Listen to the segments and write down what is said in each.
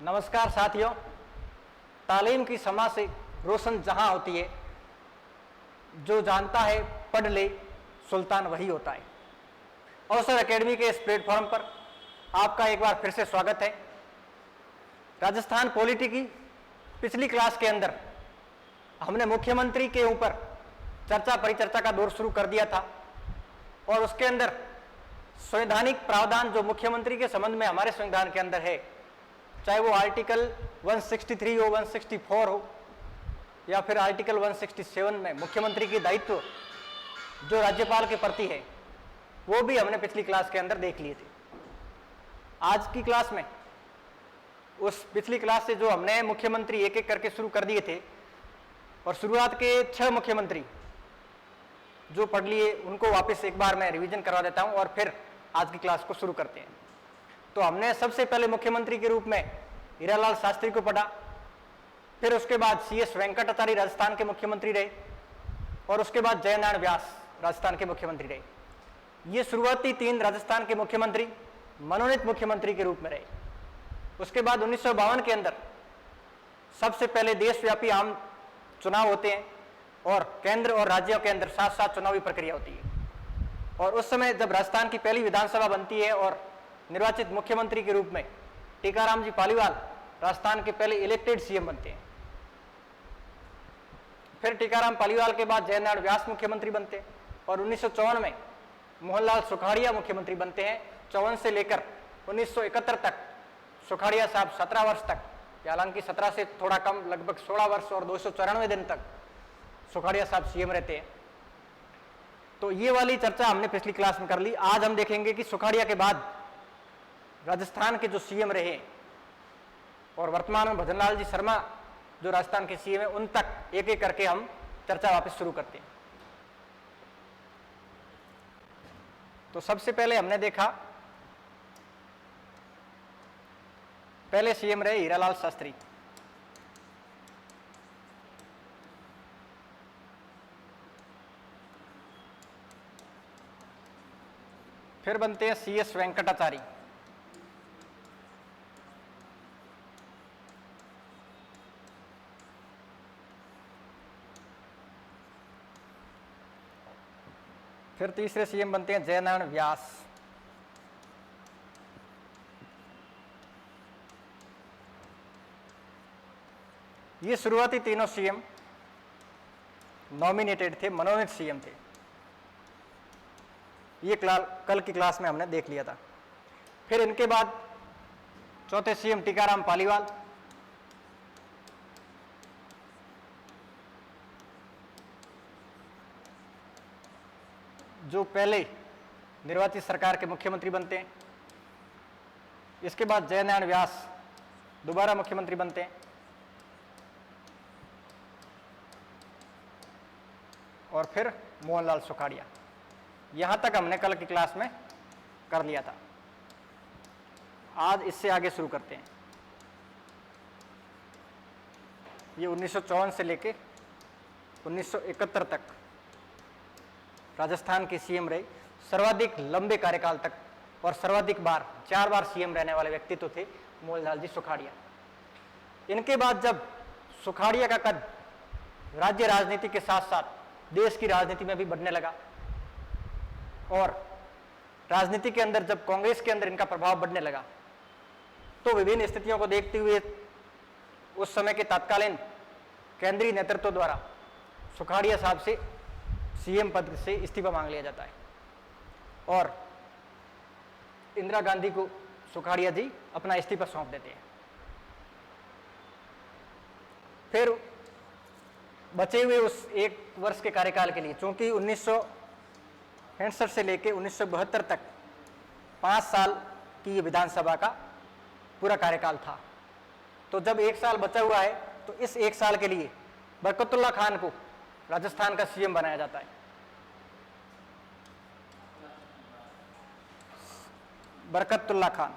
नमस्कार साथियों। तालीम की समा से रोशन जहां होती है, जो जानता है पढ़ ले सुल्तान वही होता है। अवसर एकेडमी के इस प्लेटफॉर्म पर आपका एक बार फिर से स्वागत है। राजस्थान पॉलिटी की पिछली क्लास के अंदर हमने मुख्यमंत्री के ऊपर चर्चा परिचर्चा का दौर शुरू कर दिया था और उसके अंदर संवैधानिक प्रावधान जो मुख्यमंत्री के संबंध में हमारे संविधान के अंदर है, चाहे वो आर्टिकल 163 हो, 164 हो या फिर आर्टिकल 167 में मुख्यमंत्री की दायित्व जो राज्यपाल के प्रति है, वो भी हमने पिछली क्लास के अंदर देख लिए थे। आज की क्लास में उस पिछली क्लास से जो हमने मुख्यमंत्री एक एक करके शुरू कर दिए थे और शुरुआत के 6 मुख्यमंत्री जो पढ़ लिए उनको वापस एक बार मैं रिवीजन करवा देता हूं और फिर आज की क्लास को शुरू करते हैं। तो हमने सबसे पहले मुख्यमंत्री के रूप में हीरालाल शास्त्री को पढ़ा, फिर उसके बाद CS वेंकटाचार्य राजस्थान के मुख्यमंत्री रहे और उसके बाद जयनारायण व्यास राजस्थान के मुख्यमंत्री रहे। ये शुरुआती 3 राजस्थान के मुख्यमंत्री मनोनीत मुख्यमंत्री के रूप में रहे। उसके बाद 1952 के अंदर सबसे पहले देशव्यापी आम चुनाव होते हैं और केंद्र और राज्यों के अंदर साथ साथ चुनावी प्रक्रिया होती है। और उस समय जब राजस्थान की पहली विधानसभा बनती है और निर्वाचित मुख्यमंत्री के रूप में टीकाराम जी पालीवाल राजस्थान के पहले इलेक्टेड CM बनते हैं। फिर टीकाराम पालीवाल के बाद जयनारायण व्यास मुख्यमंत्री बनते हैं और 1954 में मोहनलाल सुखाड़िया मुख्यमंत्री बनते हैं। 54 से लेकर 1971 तक सुखाड़िया साहब 17 वर्ष तक, हालांकि 17 से थोड़ा कम, लगभग 16 वर्ष और 294 दिन तक सुखाड़िया साहब CM रहते हैं। तो ये वाली चर्चा हमने पिछली क्लास में कर ली। आज हम देखेंगे कि सुखाड़िया के बाद राजस्थान के जो CM रहे और वर्तमान में भजनलाल जी शर्मा जो राजस्थान के CM है, उन तक एक एक करके हम चर्चा वापस शुरू करते हैं। तो सबसे पहले हमने देखा, पहले CM रहे हीरालाल शास्त्री। फिर बनते हैं CS वेंकटाचार्य। फिर तीसरे CM बनते हैं जयनारायण व्यास। ये शुरुआती तीनों CM नॉमिनेटेड थे, मनोनीत CM थे। ये कल की क्लास में हमने देख लिया था। फिर इनके बाद चौथे CM टीकाराम पालीवाल, जो पहले निर्वाचित सरकार के मुख्यमंत्री बनते हैं। इसके बाद जयनारायण व्यास दोबारा मुख्यमंत्री बनते हैं और फिर मोहनलाल सुखाड़िया। यहां तक हमने कल की क्लास में कर लिया था। आज इससे आगे शुरू करते हैं। ये 1954 से लेके 1971 तक राजस्थान के CM रहे। सर्वाधिक लंबे कार्यकाल तक और सर्वाधिक बार 4 बार CM रहने वाले व्यक्तित्व थे मोहनलाल जी सुखाड़िया। इनके बाद जब सुखाड़िया का कद राज्य राजनीति के साथ साथ देश की राजनीति में भी बढ़ने लगा और राजनीति के अंदर जब कांग्रेस के अंदर इनका प्रभाव बढ़ने लगा, तो विभिन्न स्थितियों को देखते हुए उस समय के तत्कालीन केंद्रीय नेतृत्व द्वारा सुखाड़िया साहब से CM पद से इस्तीफा मांग लिया जाता है और इंदिरा गांधी को सुखाड़िया जी अपना इस्तीफा सौंप देते हैं। फिर बचे हुए उस 1 वर्ष के कार्यकाल के लिए, चूंकि 1965 से लेकर 1972 तक 5 साल की विधानसभा का पूरा कार्यकाल था, तो जब 1 साल बचा हुआ है तो इस 1 साल के लिए बरकतुल्ला खान को राजस्थान का CM बनाया जाता है। बरकतुल्ला खान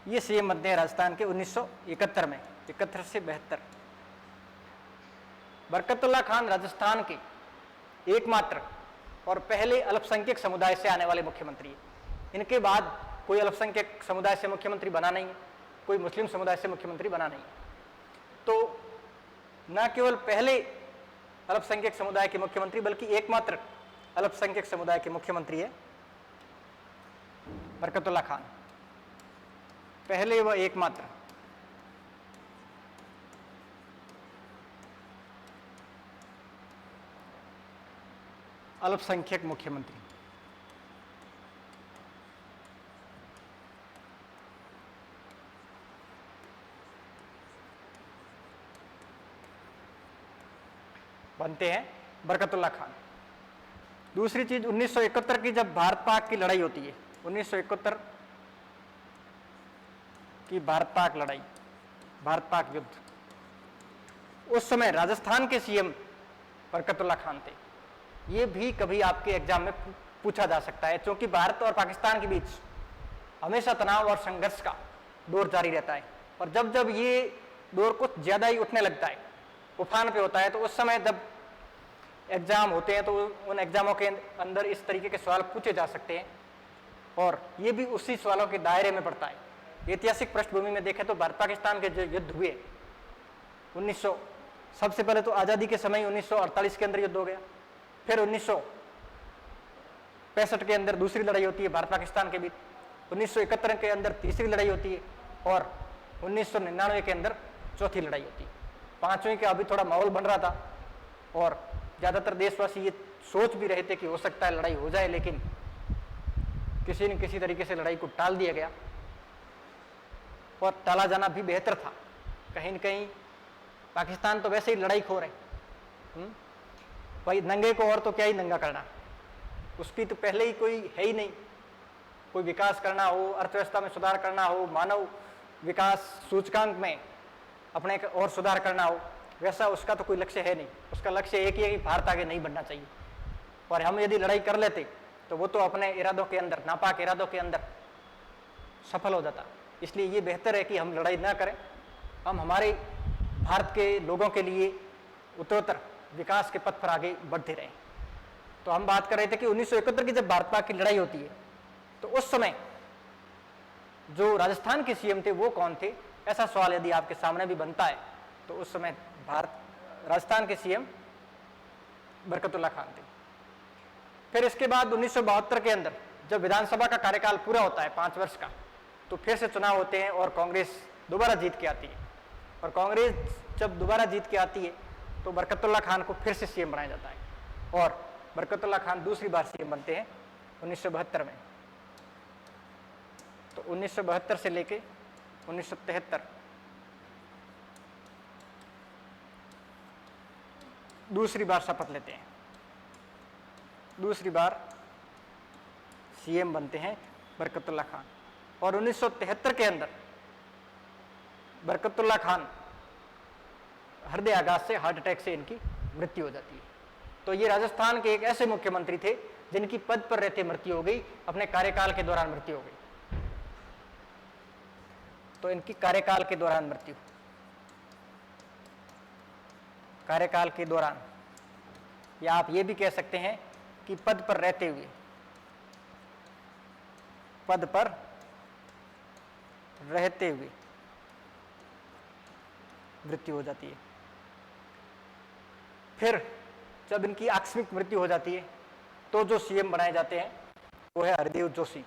ये CM बनते हैं राजस्थान के 1971 में, 71 से 72। बरकतुल्ला खान राजस्थान के एकमात्र और पहले अल्पसंख्यक समुदाय से आने वाले मुख्यमंत्री हैं। इनके बाद कोई अल्पसंख्यक समुदाय से मुख्यमंत्री बना नहीं, कोई मुस्लिम समुदाय से मुख्यमंत्री बना नहीं। तो न केवल पहले अल्पसंख्यक समुदाय के मुख्यमंत्री बल्कि एकमात्र अल्पसंख्यक समुदाय के मुख्यमंत्री है बरकतुल्लाह खान, पहले व एकमात्र। अल्पसंख्यक मुख्यमंत्री। बनते हैं बरकतुल्लाह खान। दूसरी चीज 1971 की जब भारत पाक की लड़ाई होती है, 1971 की भारत पाक लड़ाई, भारत पाक युद्ध, उस समय राजस्थान के सीएम बरकतुल्लाह खान थे। ये भी कभी आपके एग्जाम में पूछा जा सकता है, क्योंकि भारत और पाकिस्तान के बीच हमेशा तनाव और संघर्ष का दौर जारी रहता है। और जब जब ये दौर कुछ ज्यादा ही उठने लगता है, उफान पे होता है, तो उस समय जब एग्जाम होते हैं तो उन एग्जामों के अंदर इस तरीके के सवाल पूछे जा सकते हैं, और ये भी उसी सवालों के दायरे में पड़ता है। ऐतिहासिक पृष्ठभूमि में देखें तो भारत पाकिस्तान के जो युद्ध हुए 1900, सबसे पहले तो आज़ादी के समय 1948 के अंदर युद्ध हो गया, फिर 1965 के अंदर दूसरी लड़ाई होती है भारत पाकिस्तान के बीच, 1971 के अंदर तीसरी लड़ाई होती है, और 1999 के अंदर चौथी लड़ाई होती है। पांचवीं का अभी थोड़ा माहौल बन रहा था, और ज़्यादातर देशवासी ये सोच भी रहे थे कि हो सकता है लड़ाई हो जाए, लेकिन किसी न किसी तरीके से लड़ाई को टाल दिया गया, और टाला जाना भी बेहतर था। कहीं न कहीं पाकिस्तान तो वैसे ही लड़ाई खोर है, भाई नंगे को और तो क्या ही नंगा करना, उसकी तो पहले ही कोई है ही नहीं। कोई विकास करना हो, अर्थव्यवस्था में सुधार करना हो, मानव विकास सूचकांक में अपने और सुधार करना हो, वैसा उसका तो कोई लक्ष्य है नहीं। उसका लक्ष्य एक ही है कि भारत आगे नहीं बढ़ना चाहिए। और हम यदि लड़ाई कर लेते तो वो तो अपने इरादों के अंदर, नापाक इरादों के अंदर सफल हो जाता। इसलिए ये बेहतर है कि हम लड़ाई ना करें, हम हमारे भारत के लोगों के लिए उत्तरोत्तर विकास के पथ पर आगे बढ़ते रहें। तो हम बात कर रहे थे कि 1971 की जब भारत पाक की लड़ाई होती है, तो उस समय जो राजस्थान के सीएम थे वो कौन थे, ऐसा सवाल यदि आपके सामने भी बनता है तो उस समय राजस्थान के सीएम बरकतुल्लाह खान थे। फिर इसके बाद 1972 के अंदर जब विधानसभा का कार्यकाल पूरा होता है 5 वर्ष का, तो फिर से चुनाव होते हैं और कांग्रेस दोबारा जीत के आती है। और कांग्रेस जब दोबारा जीत के आती है तो बरकतुल्लाह खान को फिर से सीएम बनाया जाता है, और बरकतुल्लाह खान दूसरी बार सीएम बनते हैं 1972 में। तो 1972 से लेके 1973 दूसरी बार शपथ लेते हैं, दूसरी बार सीएम बनते हैं बरकतुल्लाह खान। और 1973 के अंदर बरकतुल्लाह खान हृदयाघात से, हार्ट अटैक से इनकी मृत्यु हो जाती है। तो ये राजस्थान के एक ऐसे मुख्यमंत्री थे जिनकी पद पर रहते मृत्यु हो गई, अपने कार्यकाल के दौरान मृत्यु हो गई। तो इनकी कार्यकाल के दौरान मृत्यु, कार्यकाल के दौरान, या आप ये भी कह सकते हैं कि पद पर रहते हुए, पद पर रहते हुए मृत्यु हो जाती है। फिर जब इनकी आकस्मिक मृत्यु हो जाती है तो जो सीएम बनाए जाते हैं वो है हरदेव जोशी।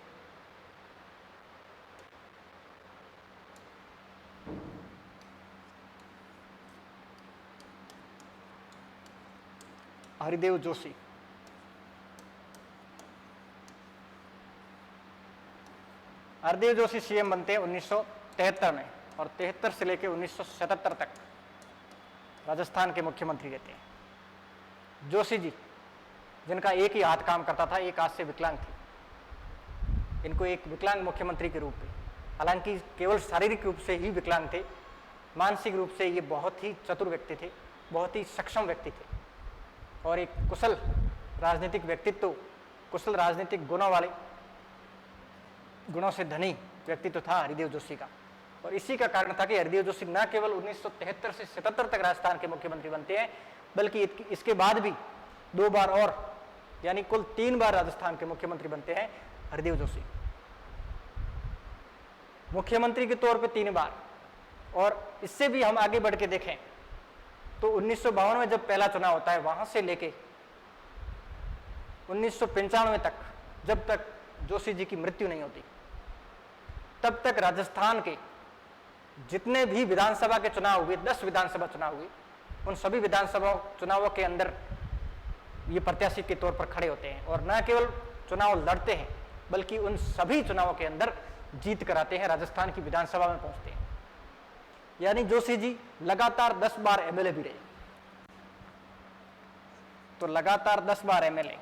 हरदेव जोशी हरदेव जोशी सीएम बनते हैं 1973 में, और 73 से लेकर 1977 तक राजस्थान के मुख्यमंत्री रहते हैं। जोशी जी, जिनका एक ही हाथ काम करता था, एक हाथ से विकलांग थे, इनको एक विकलांग मुख्यमंत्री के रूप में, हालांकि केवल शारीरिक रूप से ही विकलांग थे, मानसिक रूप से ये बहुत ही चतुर व्यक्ति थे, बहुत ही सक्षम व्यक्ति थे, और एक कुशल राजनीतिक व्यक्तित्व, कुशल राजनीतिक गुणों से धनी व्यक्तित्व था हरदेव जोशी का। और इसी का कारण था कि हरदेव जोशी न केवल 1973 से 77 तक राजस्थान के मुख्यमंत्री बनते हैं, बल्कि इसके बाद भी 2 बार और यानी कुल 3 बार राजस्थान के मुख्यमंत्री बनते हैं हरदीप जोशी, मुख्यमंत्री के तौर पे 3 बार। और इससे भी हम आगे बढ़ के देखें तो 1952 में जब पहला चुनाव होता है, वहां से लेके 1995 तक, जब तक जोशी जी की मृत्यु नहीं होती, तब तक राजस्थान के जितने भी विधानसभा के चुनाव हुए, 10 विधानसभा चुनाव हुए, उन सभी विधानसभा चुनावों के अंदर ये प्रत्याशी के तौर पर खड़े होते हैं और न केवल चुनाव लड़ते हैं बल्कि उन सभी चुनावों के अंदर जीत कराते हैं, राजस्थान की विधानसभा में पहुंचते हैं। यानी जोशी जी लगातार 10 बार एमएलए भी रहे, तो लगातार 10 बार एमएलए।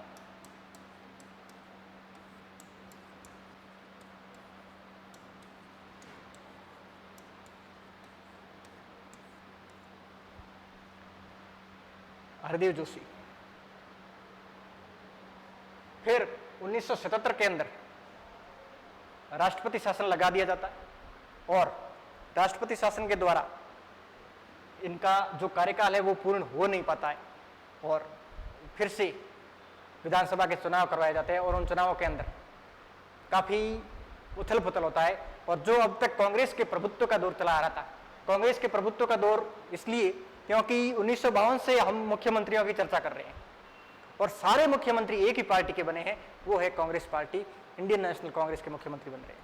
हरदीप जोशी। फिर 1977 के अंदर राष्ट्रपति शासन लगा दिया जाता है और राष्ट्रपति शासन के द्वारा इनका जो कार्यकाल है वो पूर्ण हो नहीं पाता है और फिर से विधानसभा के चुनाव करवाए जाते हैं और उन चुनावों के अंदर काफी उथल पुथल होता है। और जो अब तक कांग्रेस के प्रभुत्व का दौर चला आ रहा था, कांग्रेस के प्रभुत्व का दौर इसलिए क्योंकि 1952 से हम मुख्यमंत्रियों की चर्चा कर रहे हैं और सारे मुख्यमंत्री एक ही पार्टी के बने हैं, वो है Congress party, Indian national Congress के मुख्यमंत्री बन रहे हैं।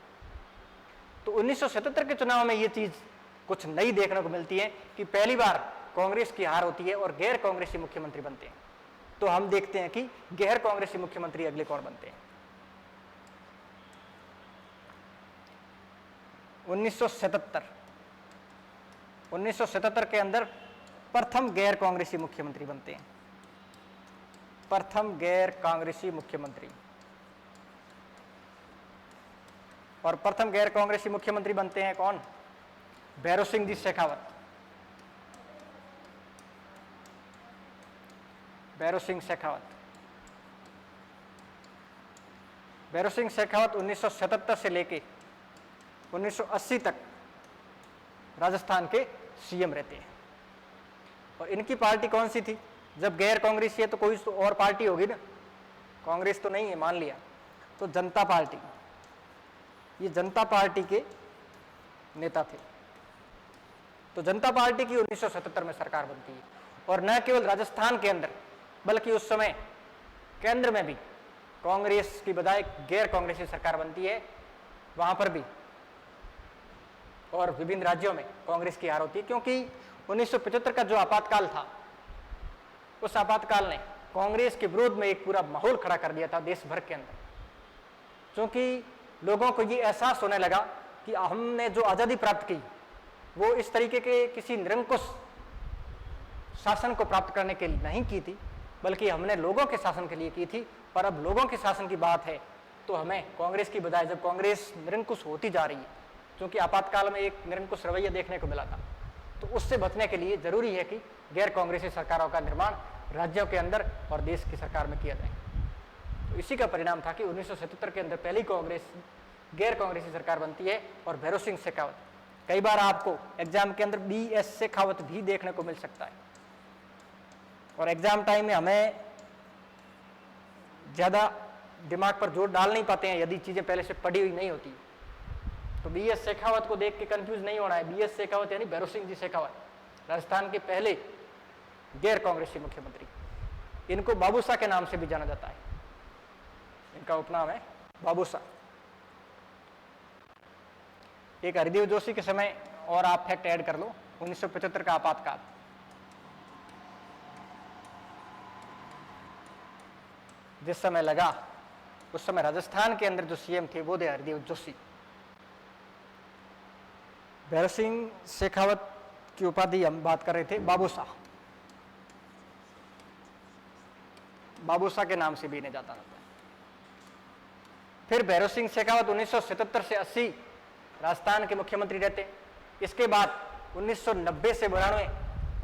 तो 1977 के चुनाव में ये चीज कुछ नई देखने को मिलती है कि पहली बार कांग्रेस की हार होती है और गैर कांग्रेसी मुख्यमंत्री बनते हैं। तो हम देखते हैं कि गैर कांग्रेसी मुख्यमंत्री अगले कौन बनते हैं। 1977 के अंदर प्रथम गैर कांग्रेसी मुख्यमंत्री बनते हैं, प्रथम गैर कांग्रेसी मुख्यमंत्री। और प्रथम गैर कांग्रेसी मुख्यमंत्री बनते हैं कौन? भैरों सिंह जी शेखावत। भैरों सिंह शेखावत। भैरों सिंह शेखावत 1977 से लेके 1980 तक राजस्थान के सीएम रहते हैं। और इनकी पार्टी कौन सी थी? जब गैर कांग्रेसी है तो कोई तो और पार्टी होगी ना, कांग्रेस तो नहीं है मान लिया, तो जनता पार्टी। ये जनता पार्टी के नेता थे। तो जनता पार्टी की 1977 में सरकार बनती है और न केवल राजस्थान के अंदर बल्कि उस समय केंद्र में भी कांग्रेस की बजाय गैर कांग्रेसी सरकार बनती है, वहां पर भी। और विभिन्न राज्यों में कांग्रेस की हार होती है क्योंकि 1975 का जो आपातकाल था, उस आपातकाल ने कांग्रेस के विरोध में एक पूरा माहौल खड़ा कर दिया था देश भर के अंदर। क्योंकि लोगों को ये एहसास होने लगा कि हमने जो आज़ादी प्राप्त की वो इस तरीके के किसी निरंकुश शासन को प्राप्त करने के लिए नहीं की थी, बल्कि हमने लोगों के शासन के लिए की थी। और अब लोगों के शासन की बात है तो हमें कांग्रेस की बजाय, जब कांग्रेस निरंकुश होती जा रही है, क्योंकि आपातकाल में एक निरंकुश रवैया देखने को मिला था, तो उससे बचने के लिए जरूरी है कि गैर कांग्रेसी सरकारों का निर्माण राज्यों के अंदर और देश की सरकार में किया जाए। तो इसी का परिणाम था कि 1977 के अंदर पहली कांग्रेस गैर कांग्रेसी सरकार बनती है और भैरों सिंह शेखावत। कई बार आपको एग्जाम के अंदर BS शेखावत भी देखने को मिल सकता है और एग्जाम टाइम में हमें ज्यादा दिमाग पर जोर डाल नहीं पाते हैं यदि चीजें पहले से पढ़ी हुई नहीं होती। तो BS शेखावत को देख के कंफ्यूज नहीं होना है। BS शेखावत यानी भैरों सिंह जी शेखावत, राजस्थान के पहले गैर कांग्रेसी मुख्यमंत्री। इनको बाबूसा के नाम से भी जाना जाता है, इनका उपनाम है बाबूसा। एक हरदीप जोशी के समय और आप फैक्ट ऐड कर लो, 1975 का आपातकाल। जिस समय लगा उस समय राजस्थान के अंदर जो सीएम थे वो थे हरदीप जोशी। भैरों सिंह शेखावत की उपाधि हम बात कर रहे थे बाबूसा, बाबूसा के नाम से भी इन्हें जाता रहता है। फिर भैरों सिंह शेखावत 1977 से 80 राजस्थान के मुख्यमंत्री रहते। इसके बाद 1990 से 92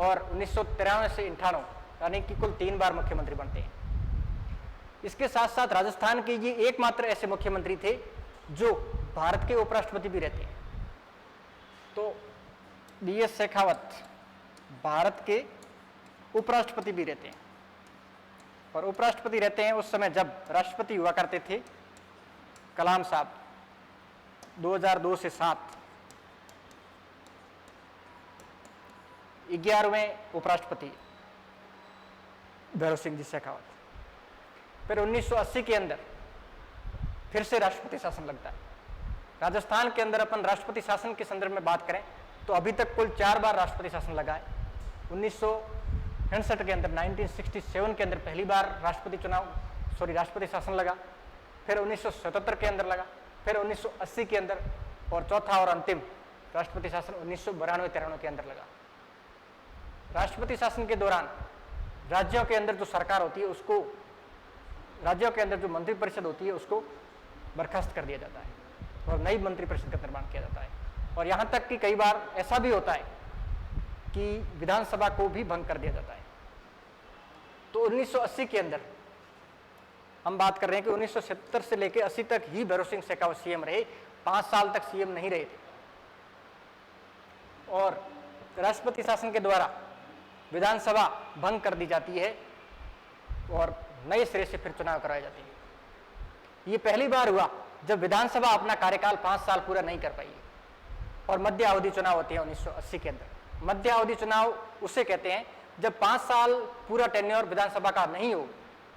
और 1993 से 98 यानी कि कुल 3 बार मुख्यमंत्री बनते हैं। इसके साथ साथ राजस्थान के ये एकमात्र ऐसे मुख्यमंत्री थे जो भारत के उपराष्ट्रपति भी रहते हैं। तो BS शेखावत भारत के उपराष्ट्रपति भी रहते हैं। और उपराष्ट्रपति रहते हैं उस समय जब राष्ट्रपति हुआ करते थे कलाम साहब 2002 से 7, 11वें उपराष्ट्रपति भैरव सिंह जी शेखावत। फिर 1980 के अंदर फिर से राष्ट्रपति शासन लगता है। राजस्थान के अंदर अपन राष्ट्रपति शासन के संदर्भ में बात करें तो अभी तक कुल 4 बार राष्ट्रपति शासन लगा है। 1967 के अंदर 1967 के अंदर पहली बार राष्ट्रपति शासन लगा, फिर 1977 के अंदर लगा, फिर 1980 के अंदर, और चौथा और अंतिम राष्ट्रपति शासन 1992-93 के अंदर लगा। राष्ट्रपति शासन के दौरान राज्यों के अंदर जो सरकार होती है उसको, राज्यों के अंदर जो मंत्रिपरिषद होती है उसको बर्खास्त कर दिया जाता है और नई मंत्रिपरिषद का निर्माण किया जाता है। और यहाँ तक कि कई बार ऐसा भी होता है कि विधानसभा को भी भंग कर दिया जाता है। तो 1980 के अंदर हम बात कर रहे हैं कि 1970 से लेकर 80 तक ही भैरव सिंह शेखावत सीएम रहे, 5 साल तक सीएम नहीं रहे थे। और राष्ट्रपति शासन के द्वारा विधानसभा भंग कर दी जाती है और नए सिरे से फिर चुनाव कराए जाते हैं। ये पहली बार हुआ जब विधानसभा अपना कार्यकाल 5 साल पूरा नहीं कर पाई और मध्य अवधि चुनाव होते हैं 1980 के अंदर। मध्य अवधि चुनाव उसे कहते हैं जब 5 साल पूरा टेन्योर विधानसभा का नहीं हो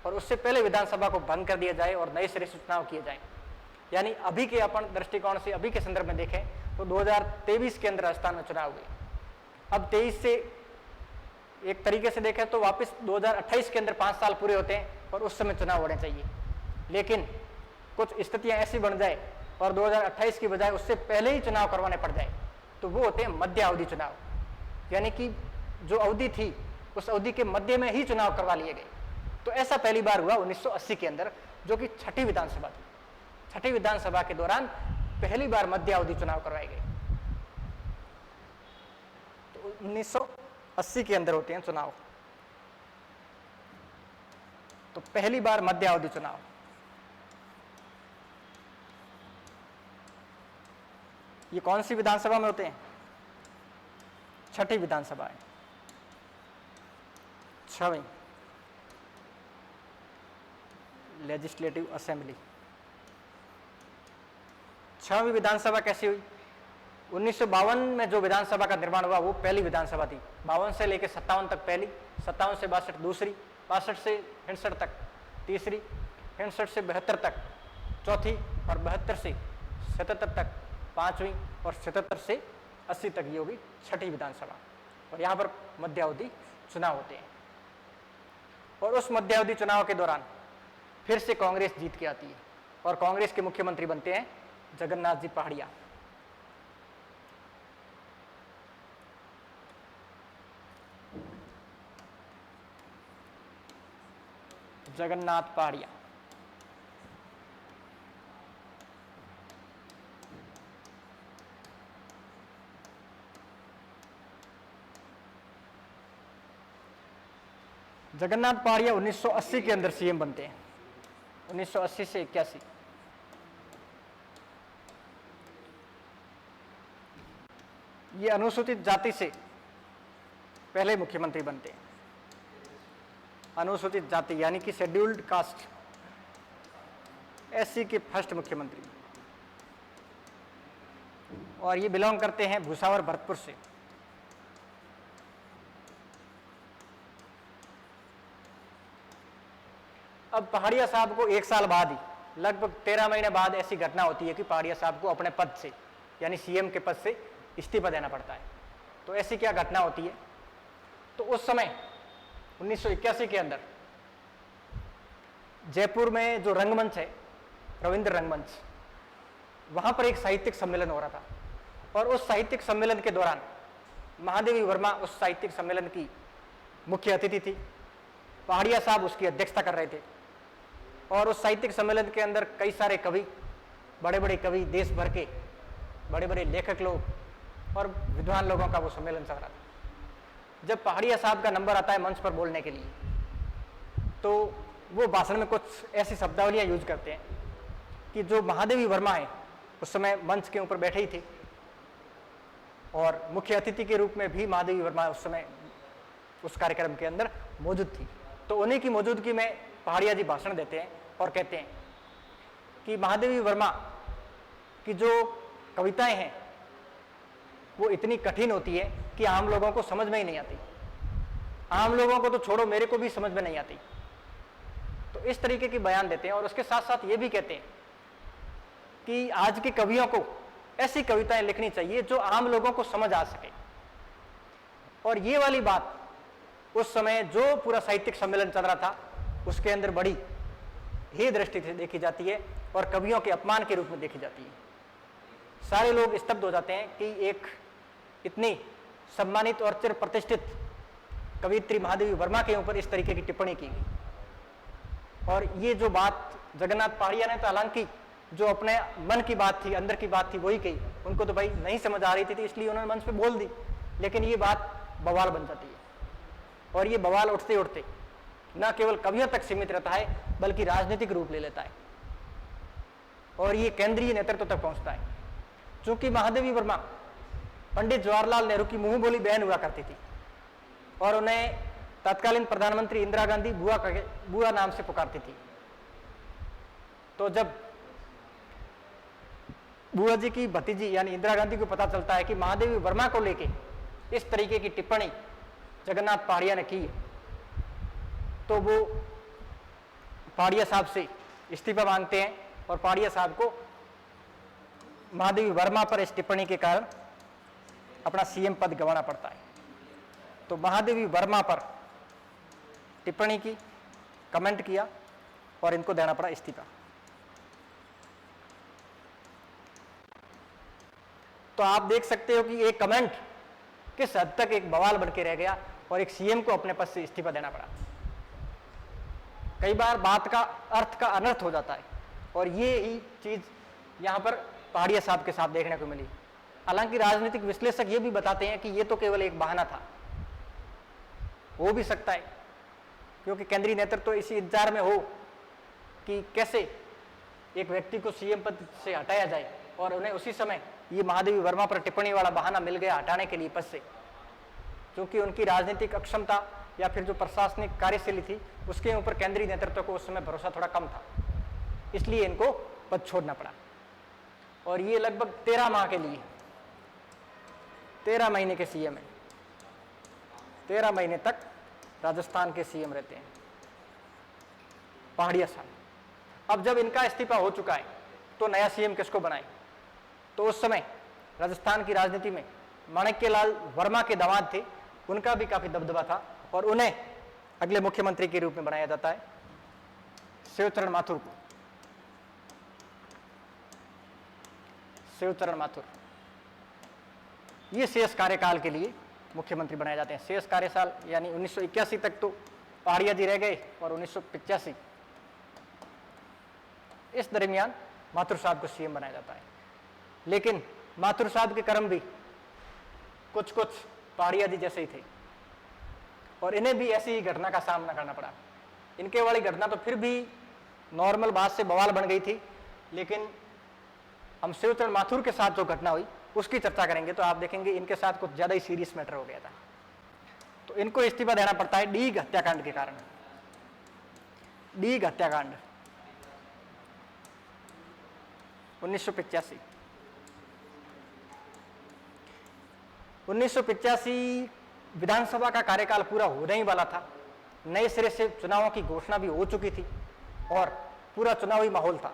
और उससे पहले विधानसभा को भंग कर दिया जाए और नए सिरे से चुनाव किए जाए। यानी अभी के अपन दृष्टिकोण से, अभी के संदर्भ में देखें तो 2023 के अंदर राजस्थान में चुनाव हुए। अब 23 से एक तरीके से देखें तो वापस 2028 के अंदर 5 साल पूरे होते हैं और उस समय चुनाव होने चाहिए। लेकिन कुछ स्थितियां ऐसी बन जाए और 2028 की बजाय उससे पहले ही चुनाव करवाने पड़ जाए तो वो होते हैं मध्य अवधि चुनाव। यानी कि जो अवधि थी उस अवधि के मध्य में ही चुनाव करवा लिए गए। तो ऐसा पहली बार हुआ 1980 के अंदर, जो कि छठी विधानसभा थी। छठी विधानसभा के दौरान पहली बार मध्य अवधि चुनाव करवाए गए। तो 1980 के अंदर होते हैं चुनाव, तो पहली बार मध्य अवधि चुनाव। ये कौन सी विधानसभा में होते हैं? छठी विधानसभा है, 6वीं लेजिस्लेटिव असेंबली। 6वीं विधानसभा कैसी हुई? 1952 में जो विधानसभा का निर्माण हुआ वो पहली विधानसभा थी। 52 से लेकर 57 तक पहली, 57 से 62 दूसरी, 62 से 67 तक तीसरी, 67 से 72 तक चौथी, और 72 से 77 तक 5वीं, और 77 से 80 तक ये होगी छठी विधानसभा। और यहाँ पर मध्यावधि चुनाव होते हैं। और उस मध्यावधि चुनाव के दौरान फिर से कांग्रेस जीत के आती है और कांग्रेस के मुख्यमंत्री बनते हैं जगन्नाथ जी पहाड़िया। जगन्नाथ पहाड़िया जगन्नाथ पहाड़िया 1980 के अंदर सीएम बनते हैं, 1980 से 81। ये अनुसूचित जाति से पहले मुख्यमंत्री बनते हैं। अनुसूचित जाति यानी कि शेड्यूल्ड कास्ट, एससी के फर्स्ट मुख्यमंत्री, और ये बिलोंग करते हैं भुसावर भरतपुर से। अब पहाड़िया साहब को 1 साल बाद ही, लगभग 13 महीने बाद ऐसी घटना होती है कि पहाड़िया साहब को अपने पद से यानी सीएम के पद से इस्तीफा देना पड़ता है। तो ऐसी क्या घटना होती है? तो उस समय 1981 के अंदर जयपुर में जो रंगमंच है, रविंद्र रंगमंच, वहां पर एक साहित्यिक सम्मेलन हो रहा था। और उस साहित्यिक सम्मेलन के दौरान महादेवी वर्मा उस साहित्यिक सम्मेलन की मुख्य अतिथि थी। पहाड़िया साहब उसकी अध्यक्षता कर रहे थे। और उस साहित्यिक सम्मेलन के अंदर कई सारे कवि, बड़े बड़े कवि, देश भर के बड़े बड़े लेखक लोग और विद्वान लोगों का वो सम्मेलन चल रहा था। जब पहाड़िया साहब का नंबर आता है मंच पर बोलने के लिए, तो वो भाषण में कुछ ऐसी शब्दावलियां यूज करते हैं कि जो महादेवी वर्मा है उस समय मंच के ऊपर बैठे ही थे और मुख्य अतिथि के रूप में भी महादेवी वर्मा उस समय उस कार्यक्रम के अंदर मौजूद थी। तो उन्हीं की मौजूदगी में पहाड़िया जी भाषण देते हैं और कहते हैं कि महादेवी वर्मा की जो कविताएं हैं वो इतनी कठिन होती है कि आम लोगों को समझ में ही नहीं आती। आम लोगों को तो छोड़ो, मेरे को भी समझ में नहीं आती। तो इस तरीके की बयान देते हैं और उसके साथ साथ ये भी कहते हैं कि आज के कवियों को ऐसी कविताएं लिखनी चाहिए जो आम लोगों को समझ आ सके। और ये वाली बात उस समय जो पूरा साहित्यिक सम्मेलन चल रहा था उसके अंदर बड़ी ही दृष्टि से देखी जाती है और कवियों के अपमान के रूप में देखी जाती है। सारे लोग स्तब्ध हो जाते हैं कि एक इतनी सम्मानित और चिर प्रतिष्ठित कवियत्री महादेवी वर्मा के ऊपर इस तरीके की टिप्पणी की गई। और ये जो बात जगन्नाथ पहाड़िया ने तो हालांकि जो अपने मन की बात थी, अंदर की बात थी, वही कही। उनको तो भाई नहीं समझ आ रही थी इसलिए उन्होंने मंच पे बोल दी, लेकिन ये बात बवाल बन जाती है। और ये बवाल उठते उठते न केवल कवियों तक सीमित रहता है बल्कि राजनीतिक रूप ले लेता है और ये केंद्रीय नेतृत्व तक पहुंचता है। चूंकि महादेवी वर्मा पंडित जवाहरलाल नेहरू की मुंह बोली बहन हुआ करती थी और उन्हें तत्कालीन प्रधानमंत्री इंदिरा गांधी बुआ नाम से पुकारती थी। तो जब बुआ जी की भतीजी यानी इंदिरा गांधी को पता चलता है कि महादेवी वर्मा को लेके इस तरीके की टिप्पणी जगन्नाथ पहाड़िया ने की है, तो वो पहाड़िया साहब से इस्तीफा मांगते हैं और पहाड़िया साहब को महादेवी वर्मा पर इस टिप्पणी के कारण अपना सीएम पद गंवाना पड़ता है। तो महादेवी वर्मा पर टिप्पणी की, कमेंट किया और इनको देना पड़ा इस्तीफा। तो आप देख सकते हो कि एक कमेंट किस हद तक एक बवाल बन के रह गया और एक सीएम को अपने पद से इस्तीफा देना पड़ा। कई बार बात का अर्थ का अनर्थ हो जाता है और ये ही चीज यहां पर पहाड़िया साहब के साथ देखने को मिली। हालांकि राजनीतिक विश्लेषक ये भी बताते हैं कि ये तो केवल एक बहाना था, हो भी सकता है क्योंकि केंद्रीय नेतृत्व तो इसी इंतजार में हो कि कैसे एक व्यक्ति को सीएम पद से हटाया जाए और उन्हें उसी समय ये महादेवी वर्मा पर टिप्पणी वाला बहाना मिल गया हटाने के लिए पद से। क्योंकि उनकी राजनीतिक अक्षमता या फिर जो प्रशासनिक कार्यशैली थी उसके ऊपर केंद्रीय नेतृत्व को उस समय भरोसा थोड़ा कम था, इसलिए इनको पद छोड़ना पड़ा। और ये लगभग 13 माह के लिए 13 महीने के सीएम है, 13 महीने तक राजस्थान के सीएम रहते हैं पहाड़िया साहब। अब जब इनका इस्तीफा हो चुका है तो नया सीएम किसको बनाए? तो उस समय राजस्थान की राजनीति में माणिक्यलाल वर्मा के दामाद थे, उनका भी काफी दबदबा था और उन्हें अगले मुख्यमंत्री के रूप में बनाया जाता है शिवचरण माथुर को। शिवचरण माथुर ये शेष कार्यकाल के लिए मुख्यमंत्री बनाए जाते हैं। शेष कार्यकाल यानी 1981 तक तो पहाड़िया जी रह गए और 1985 इस दरमियान माथुर साहब को सीएम बनाया जाता है। लेकिन माथुर साहब के कर्म भी कुछ कुछ पहाड़िया जी जैसे ही थे और इन्हें भी ऐसी ही घटना का सामना करना पड़ा। इनके वाली घटना तो फिर भी नॉर्मल बात से बवाल बन गई थी, लेकिन हम शिवचरण माथुर के साथ जो घटना हुई उसकी चर्चा करेंगे तो आप देखेंगे इनके साथ कुछ ज्यादा ही सीरियस मैटर हो गया था। तो इनको इस्तीफा देना पड़ता है डीग हत्याकांड के कारण। डीग हत्याकांड 1985 विधानसभा का कार्यकाल पूरा होने ही वाला था। नए सिरे से चुनावों की घोषणा भी हो चुकी थी और पूरा चुनावी माहौल था।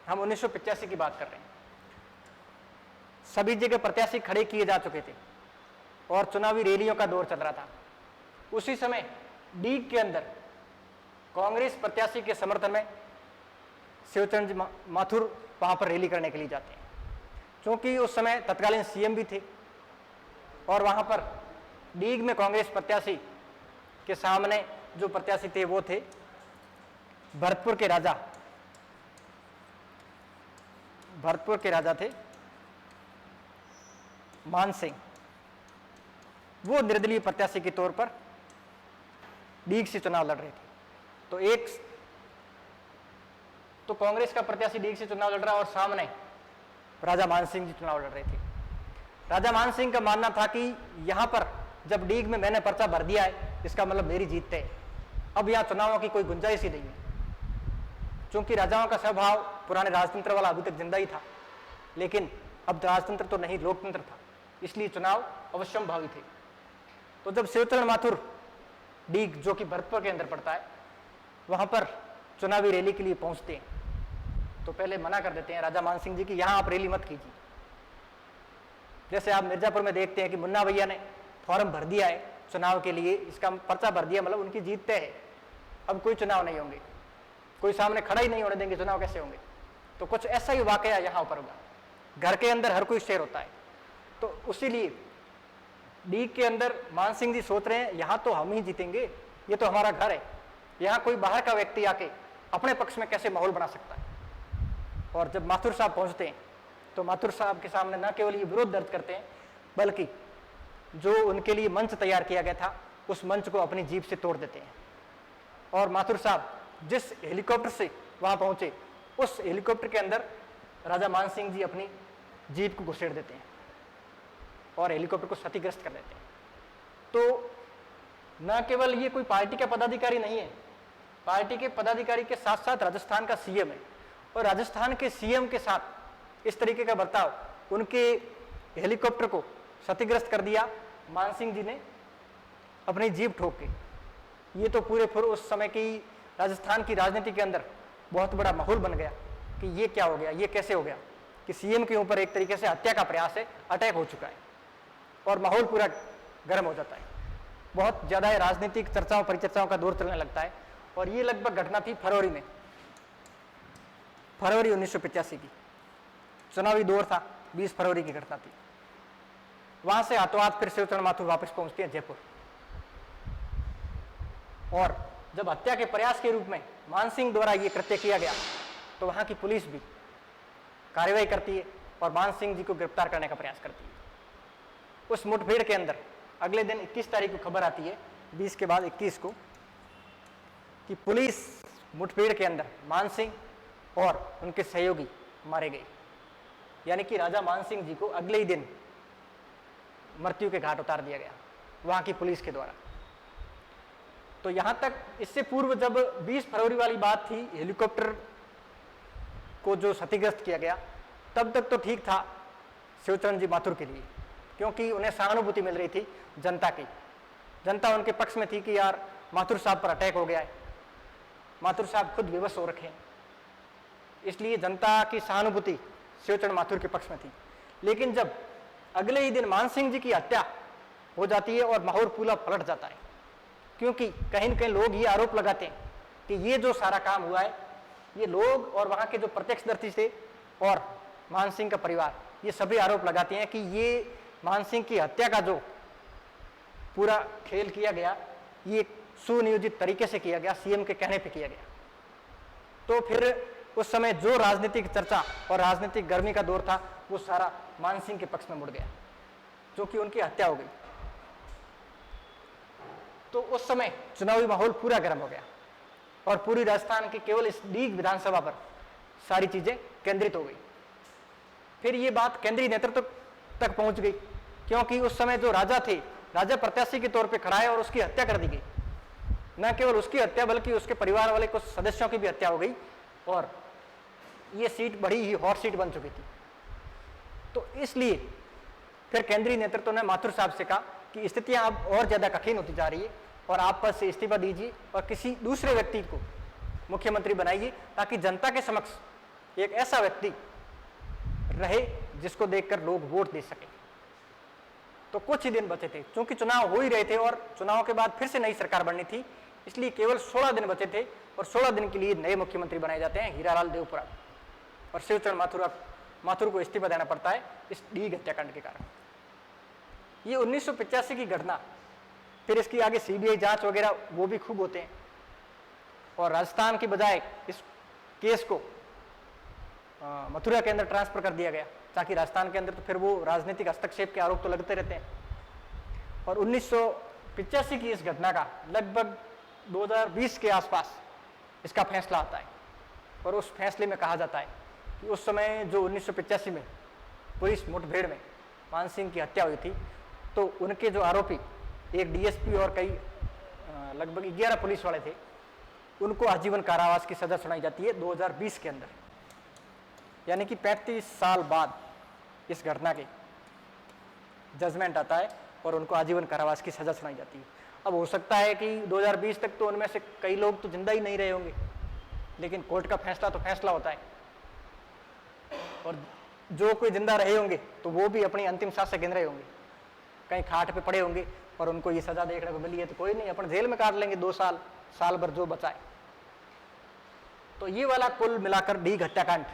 हम 1985 की बात कर रहे हैं। सभी जगह प्रत्याशी खड़े किए जा चुके थे और चुनावी रैलियों का दौर चल रहा था। उसी समय डीग के अंदर कांग्रेस प्रत्याशी के समर्थन में शिवचरण जी माथुर वहां पर रैली करने के लिए जाते हैं। क्योंकि उस समय तत्कालीन सीएम भी थे और वहां पर डीग में कांग्रेस प्रत्याशी के सामने जो प्रत्याशी थे वो थे भरतपुर के राजा थे मान सिंह। वो निर्दलीय प्रत्याशी के तौर पर डीग से चुनाव लड़ रहे थे। तो कांग्रेस का प्रत्याशी डीग से चुनाव लड़ रहा और सामने राजा मान सिंह जी चुनाव लड़ रहे थे। राजा मान सिंह का मानना था कि यहां पर जब डीग में मैंने पर्चा भर दिया है इसका मतलब मेरी जीत है। अब यहाँ चुनावों की कोई गुंजाइश ही नहीं है, क्योंकि राजाओं का स्वभाव पुराने राजतंत्र वाला अभी तक जिंदा ही था, लेकिन अब राजतंत्र तो नहीं, लोकतंत्र था, इसलिए चुनाव अवश्यंभावी थे। तो जब शिवचरण माथुर डीग, जो कि भरतपुर के अंदर पड़ता है, वहां पर चुनावी रैली के लिए पहुंचते हैं, तो पहले मना कर देते हैं राजा मानसिंह जी की यहां आप रैली मत कीजिए। जैसे आप मिर्जापुर में देखते हैं कि मुन्ना भैया ने फॉर्म भर दिया है चुनाव के लिए, इसका पर्चा भर दिया, मतलब उनकी जीत तय है, अब कोई चुनाव नहीं होंगे, कोई सामने खड़ा ही नहीं होने देंगे, चुनाव कैसे होंगे। तो कुछ ऐसा ही वाकया यहाँ पर हुआ। घर के अंदर हर कोई शेर होता है, तो उसीलिए डीग के अंदर मानसिंह जी सोच रहे हैं यहाँ तो हम ही जीतेंगे, ये तो हमारा घर है, यहाँ कोई बाहर का व्यक्ति आके अपने पक्ष में कैसे माहौल बना सकता है। और जब माथुर साहब पहुंचते हैं तो माथुर साहब के सामने न केवल ये विरोध दर्ज करते हैं, बल्कि जो उनके लिए मंच तैयार किया गया था उस मंच को अपनी जीप से तोड़ देते हैं। और माथुर साहब जिस हेलीकॉप्टर से वहां पहुंचे, उस हेलीकॉप्टर के अंदर राजा मानसिंह जी अपनी जीप को घुसेड़ देते हैं और हेलीकॉप्टर को क्षतिग्रस्त कर देते हैं। तो न केवल ये कोई पार्टी का पदाधिकारी नहीं है, पार्टी के पदाधिकारी के साथ साथ राजस्थान का सीएम है, और राजस्थान के सीएम के साथ इस तरीके का बर्ताव, उनके हेलीकॉप्टर को क्षतिग्रस्त कर दिया मानसिंह जी ने अपनी जीप ठोक के। ये तो पूरे उस समय की राजस्थान की राजनीति के अंदर बहुत बड़ा माहौल बन गया कि ये क्या हो गया, ये कैसे हो गया कि सीएम के ऊपर एक तरीके से हत्या का प्रयास है, अटैक हो चुका है, और माहौल पूरा गर्म हो जाता है। बहुत ज्यादा राजनीतिक चर्चाओं परिचर्चाओं का दौर चलने लगता है। और ये लगभग घटना थी फरवरी 1985 की, चुनावी दौर था, 20 फरवरी की घटना थी। वहां से हाथों हाथ फिर शिवचरण माथुर वापस पहुंचते हैं जयपुर, और जब हत्या के प्रयास के रूप में मानसिंह द्वारा ये कृत्य किया गया तो वहां की पुलिस भी कार्रवाई करती है और मानसिंह जी को गिरफ्तार करने का प्रयास करती है। उस मुठभेड़ के अंदर अगले दिन 21 तारीख को खबर आती है, 20 के बाद 21 को, कि पुलिस मुठभेड़ के अंदर मानसिंह और उनके सहयोगी मारे गए, यानी कि राजा मानसिंह जी को अगले ही दिन मृत्यु के घाट उतार दिया गया वहां की पुलिस के द्वारा। तो यहां तक इससे पूर्व जब 20 फरवरी वाली बात थी, हेलीकॉप्टर को जो क्षतिग्रस्त किया गया, तब तक तो ठीक था शिवचरण जी माथुर के लिए, क्योंकि उन्हें सहानुभूति मिल रही थी जनता की, जनता उनके पक्ष में थी कि यार माथुर साहब पर अटैक हो गया है, माथुर साहब खुद विवश हो रखे हैं, इसलिए जनता की सहानुभूति शिवचरण माथुर के पक्ष में थी। लेकिन जब अगले ही दिन मानसिंह जी की हत्या हो जाती है और माहौल पूरा पलट जाता है, क्योंकि कहीं न कहीं लोग ये आरोप लगाते हैं कि ये जो सारा काम हुआ है, ये लोग और वहां के जो प्रत्यक्षदर्शी थे और मानसिंह का परिवार, ये सभी आरोप लगाते हैं कि ये मानसिंह की हत्या का जो पूरा खेल किया गया, ये सुनियोजित तरीके से किया गया, सीएम के कहने पे किया गया। तो फिर उस समय जो राजनीतिक चर्चा और राजनीतिक गर्मी का दौर था, वो सारा मानसिंह के पक्ष में मुड़ गया, जो कि उनकी हत्या हो गई। तो उस समय चुनावी माहौल पूरा गर्म हो गया और पूरी राजस्थान की केवल इस डीग विधानसभा पर सारी चीजें केंद्रित हो गई। फिर ये बात केंद्रीय नेतृत्व तक पहुंच गई, क्योंकि उस समय जो राजा थे, राजा प्रत्याशी के तौर पे खड़ा है और उसकी हत्या कर दी गई। न केवल उसकी हत्या बल्कि उसके परिवार वाले कुछ सदस्यों की भी हत्या हो गई, और ये सीट बड़ी ही हॉट सीट बन चुकी थी। तो इसलिए फिर केंद्रीय नेतृत्व ने माथुर साहब से कहा कि स्थितियां अब और ज्यादा कठिन होती जा रही है और आप पद से इस्तीफा दीजिए और किसी दूसरे व्यक्ति को मुख्यमंत्री बनाइए, ताकि जनता के समक्ष एक ऐसा व्यक्ति रहे जिसको देखकर लोग वोट दे सके। तो कुछ ही दिन बचे थे, क्योंकि चुनाव हो ही रहे थे और चुनाव के बाद फिर से नई सरकार बननी थी, इसलिए केवल 16 दिन बचे थे और 16 दिन के लिए नए मुख्यमंत्री बनाए जाते हैं, हीरालाल देवपुरा, और शिवचरण माथुर को इस्तीफा देना पड़ता है इस डीग हत्याकांड के कारण। ये 1985 की घटना, फिर इसकी आगे सीबीआई जांच वगैरह वो भी खूब होते हैं, और राजस्थान की बजाय इस केस को मथुरा के अंदर ट्रांसफर कर दिया गया, ताकि राजस्थान के अंदर तो फिर वो राजनीतिक हस्तक्षेप के आरोप तो लगते रहते हैं। और 1985 की इस घटना का लगभग 2020 के आसपास इसका फैसला आता है, और उस फैसले में कहा जाता है कि उस समय जो 1985 में पुलिस मुठभेड़ में मानसिंह की हत्या हुई थी, तो उनके जो आरोपी एक डीएसपी और कई लगभग 11 पुलिस वाले थे, उनको आजीवन कारावास की सजा सुनाई जाती है 2020 के अंदर, यानी कि 35 साल बाद इस घटना के जजमेंट आता है और उनको आजीवन कारावास की सजा सुनाई जाती है। अब हो सकता है कि 2020 तक तो उनमें से कई लोग तो जिंदा ही नहीं रहे होंगे, लेकिन कोर्ट का फैसला तो फैसला होता है, और जो कोई जिंदा रहे होंगे तो वो भी अपनी अंतिम सांस से गिन रहे होंगे, कहीं खाट पे पड़े होंगे और उनको ये सजा देखने को मिली है तो कोई नहीं, अपन जेल में काट लेंगे 2 साल, साल भर जो बचा है। तो ये वाला कुल मिलाकर डीग हत्याकांड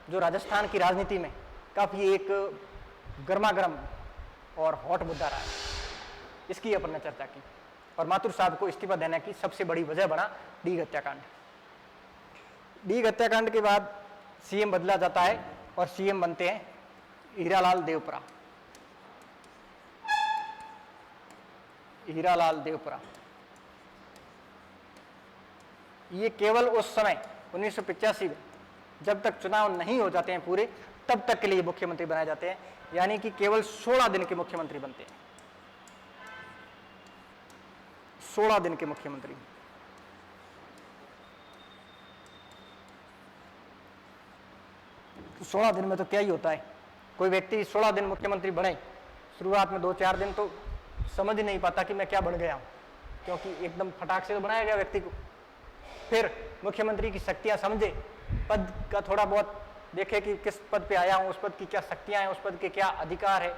जो राजस्थान की राजनीति में काफी एक गर्मा गर्म और हॉट मुद्दा रहा है, इसकी अपन ने चर्चा की, और माथुर साहब को इस्तीफा देने की सबसे बड़ी वजह बना डीग हत्याकांड। डीग हत्याकांड के बाद सीएम बदला जाता है और सीएम बनते हैं हीरालाल देवपुरा। हीरालाल देवपुरा ये केवल उस समय 1985 में जब तक चुनाव नहीं हो जाते हैं पूरे, तब तक के लिए मुख्यमंत्री बनाए जाते हैं, यानी कि केवल 16 दिन के मुख्यमंत्री बनते हैं। 16 दिन के मुख्यमंत्री। तो 16 दिन में तो क्या ही होता है, कोई व्यक्ति 16 दिन मुख्यमंत्री बने, शुरुआत में 2-4 दिन तो समझ ही नहीं पाता कि मैं क्या बन गया हूं, क्योंकि एकदम फटाक से तो बनाया गया व्यक्ति को। फिर मुख्यमंत्री की शक्तियां समझे, पद का थोड़ा बहुत देखे कि किस पद पे आया हूं, उस पद की क्या शक्तियां हैं, उस पद के क्या अधिकार है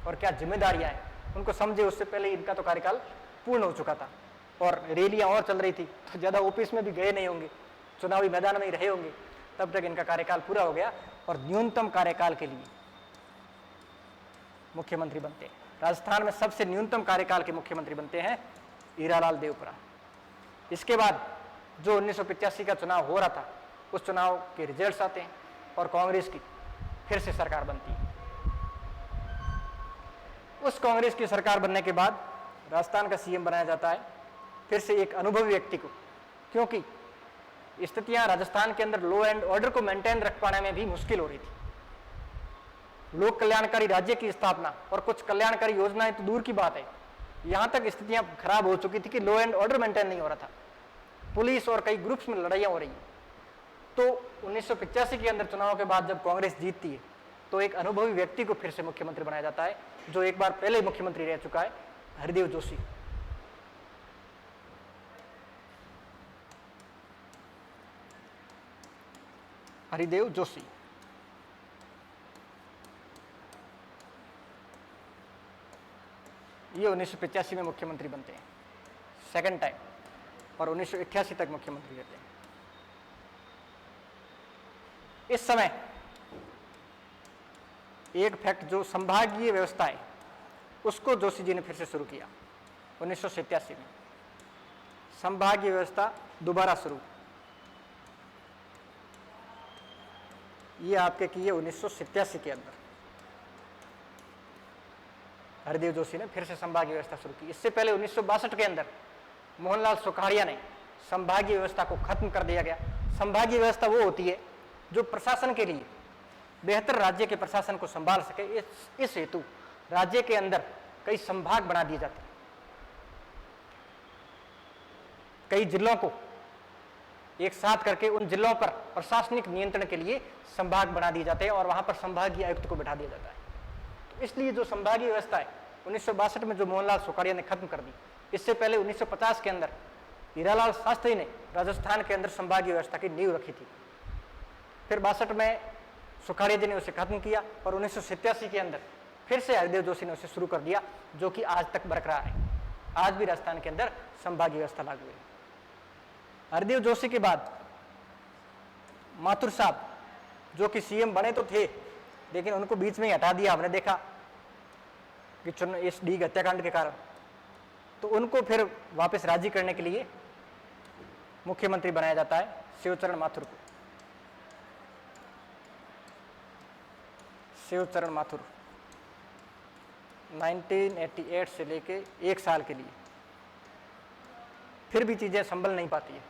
और क्या जिम्मेदारियां हैं, उनको समझे। उससे पहले इनका तो कार्यकाल पूर्ण हो चुका था और रैलियां और चल रही थी, तो ज्यादा ऑफिस में भी गए नहीं होंगे, चुनावी मैदान में ही रहे होंगे, तब तक इनका कार्यकाल पूरा हो गया और न्यूनतम कार्यकाल के लिए मुख्यमंत्री बनते हैं। राजस्थान में सबसे न्यूनतम कार्यकाल के मुख्यमंत्री बनते हैं हीरालाल देवपुरा। इसके बाद जो 1985 का चुनाव हो रहा था, उस चुनाव के रिजल्ट्स आते हैं और कांग्रेस की फिर से सरकार बनती है। उस कांग्रेस की सरकार बनने के बाद राजस्थान का सीएम बनाया जाता है फिर से एक अनुभवी व्यक्ति को, क्योंकि स्थितियां राजस्थान के अंदर लॉ एंड ऑर्डर को मेंटेन रख पाने में भी मुश्किल हो रही थी। लोक कल्याणकारी राज्य की स्थापना और कुछ कल्याणकारी योजनाएं तो दूर की बात है, यहां तक स्थितियां खराब हो चुकी थी कि लॉ एंड ऑर्डर मेंटेन नहीं हो रहा था, पुलिस और कई ग्रुप्स में लड़ाइयां हो रही हैं। तो 1985 के अंदर चुनाव के बाद जब कांग्रेस जीतती है तो एक अनुभवी व्यक्ति को फिर से मुख्यमंत्री बनाया जाता है, जो एक बार पहले मुख्यमंत्री रह चुका है, हरिदेव जोशी। हरिदेव जोशी ये 1985 में मुख्यमंत्री बनते हैं सेकंड टाइम, और 1988 तक मुख्यमंत्री रहते हैं। इस समय एक फैक्ट जो संभागीय व्यवस्था है उसको जोशी जी ने फिर से शुरू किया 1987 में। संभागीय व्यवस्था दोबारा शुरू, ये आपके की है 1987 के अंदर। हरिदेव जोशी ने फिर से संभागीय व्यवस्था शुरू की। इससे पहले 1962 के अंदर मोहनलाल सुखाड़िया ने संभागीय व्यवस्था को खत्म कर दिया गया। संभागीय व्यवस्था वो होती है जो प्रशासन के लिए बेहतर राज्य के प्रशासन को संभाल सके। इस हेतु राज्य के अंदर कई संभाग बना दिए जाते हैं, कई जिलों को एक साथ करके उन जिलों पर प्रशासनिक नियंत्रण के लिए संभाग बना दिए जाते हैं और वहां पर संभागीय आयुक्त को बैठा दिया जाता है। तो इसलिए जो संभागीय व्यवस्था है 1962 में जो मोहनलाल सुखाड़िया ने खत्म कर दी। इससे पहले 1950 के अंदर हीरालाल शास्त्री ने राजस्थान के अंदर संभागीय व्यवस्था की नींव रखी थी। फिर 62 में सुखाड़िया जी ने उसे खत्म किया और 1987 के अंदर फिर से हरिदेव जोशी ने उसे शुरू कर दिया, जो कि आज तक बरकरार है। आज भी राजस्थान के अंदर संभागीय व्यवस्था लागू है। हरिदेव जोशी के बाद माथुर साहब जो कि सीएम बने तो थे, लेकिन उनको बीच में ही हटा दिया हमने देखा कि इस डीग हत्याकांड के कारण। तो उनको फिर वापस राजी करने के लिए मुख्यमंत्री बनाया जाता है शिवचरण माथुर को। शिवचरण माथुर 1988 से लेके 1 साल के लिए। फिर भी चीजें संभल नहीं पाती है।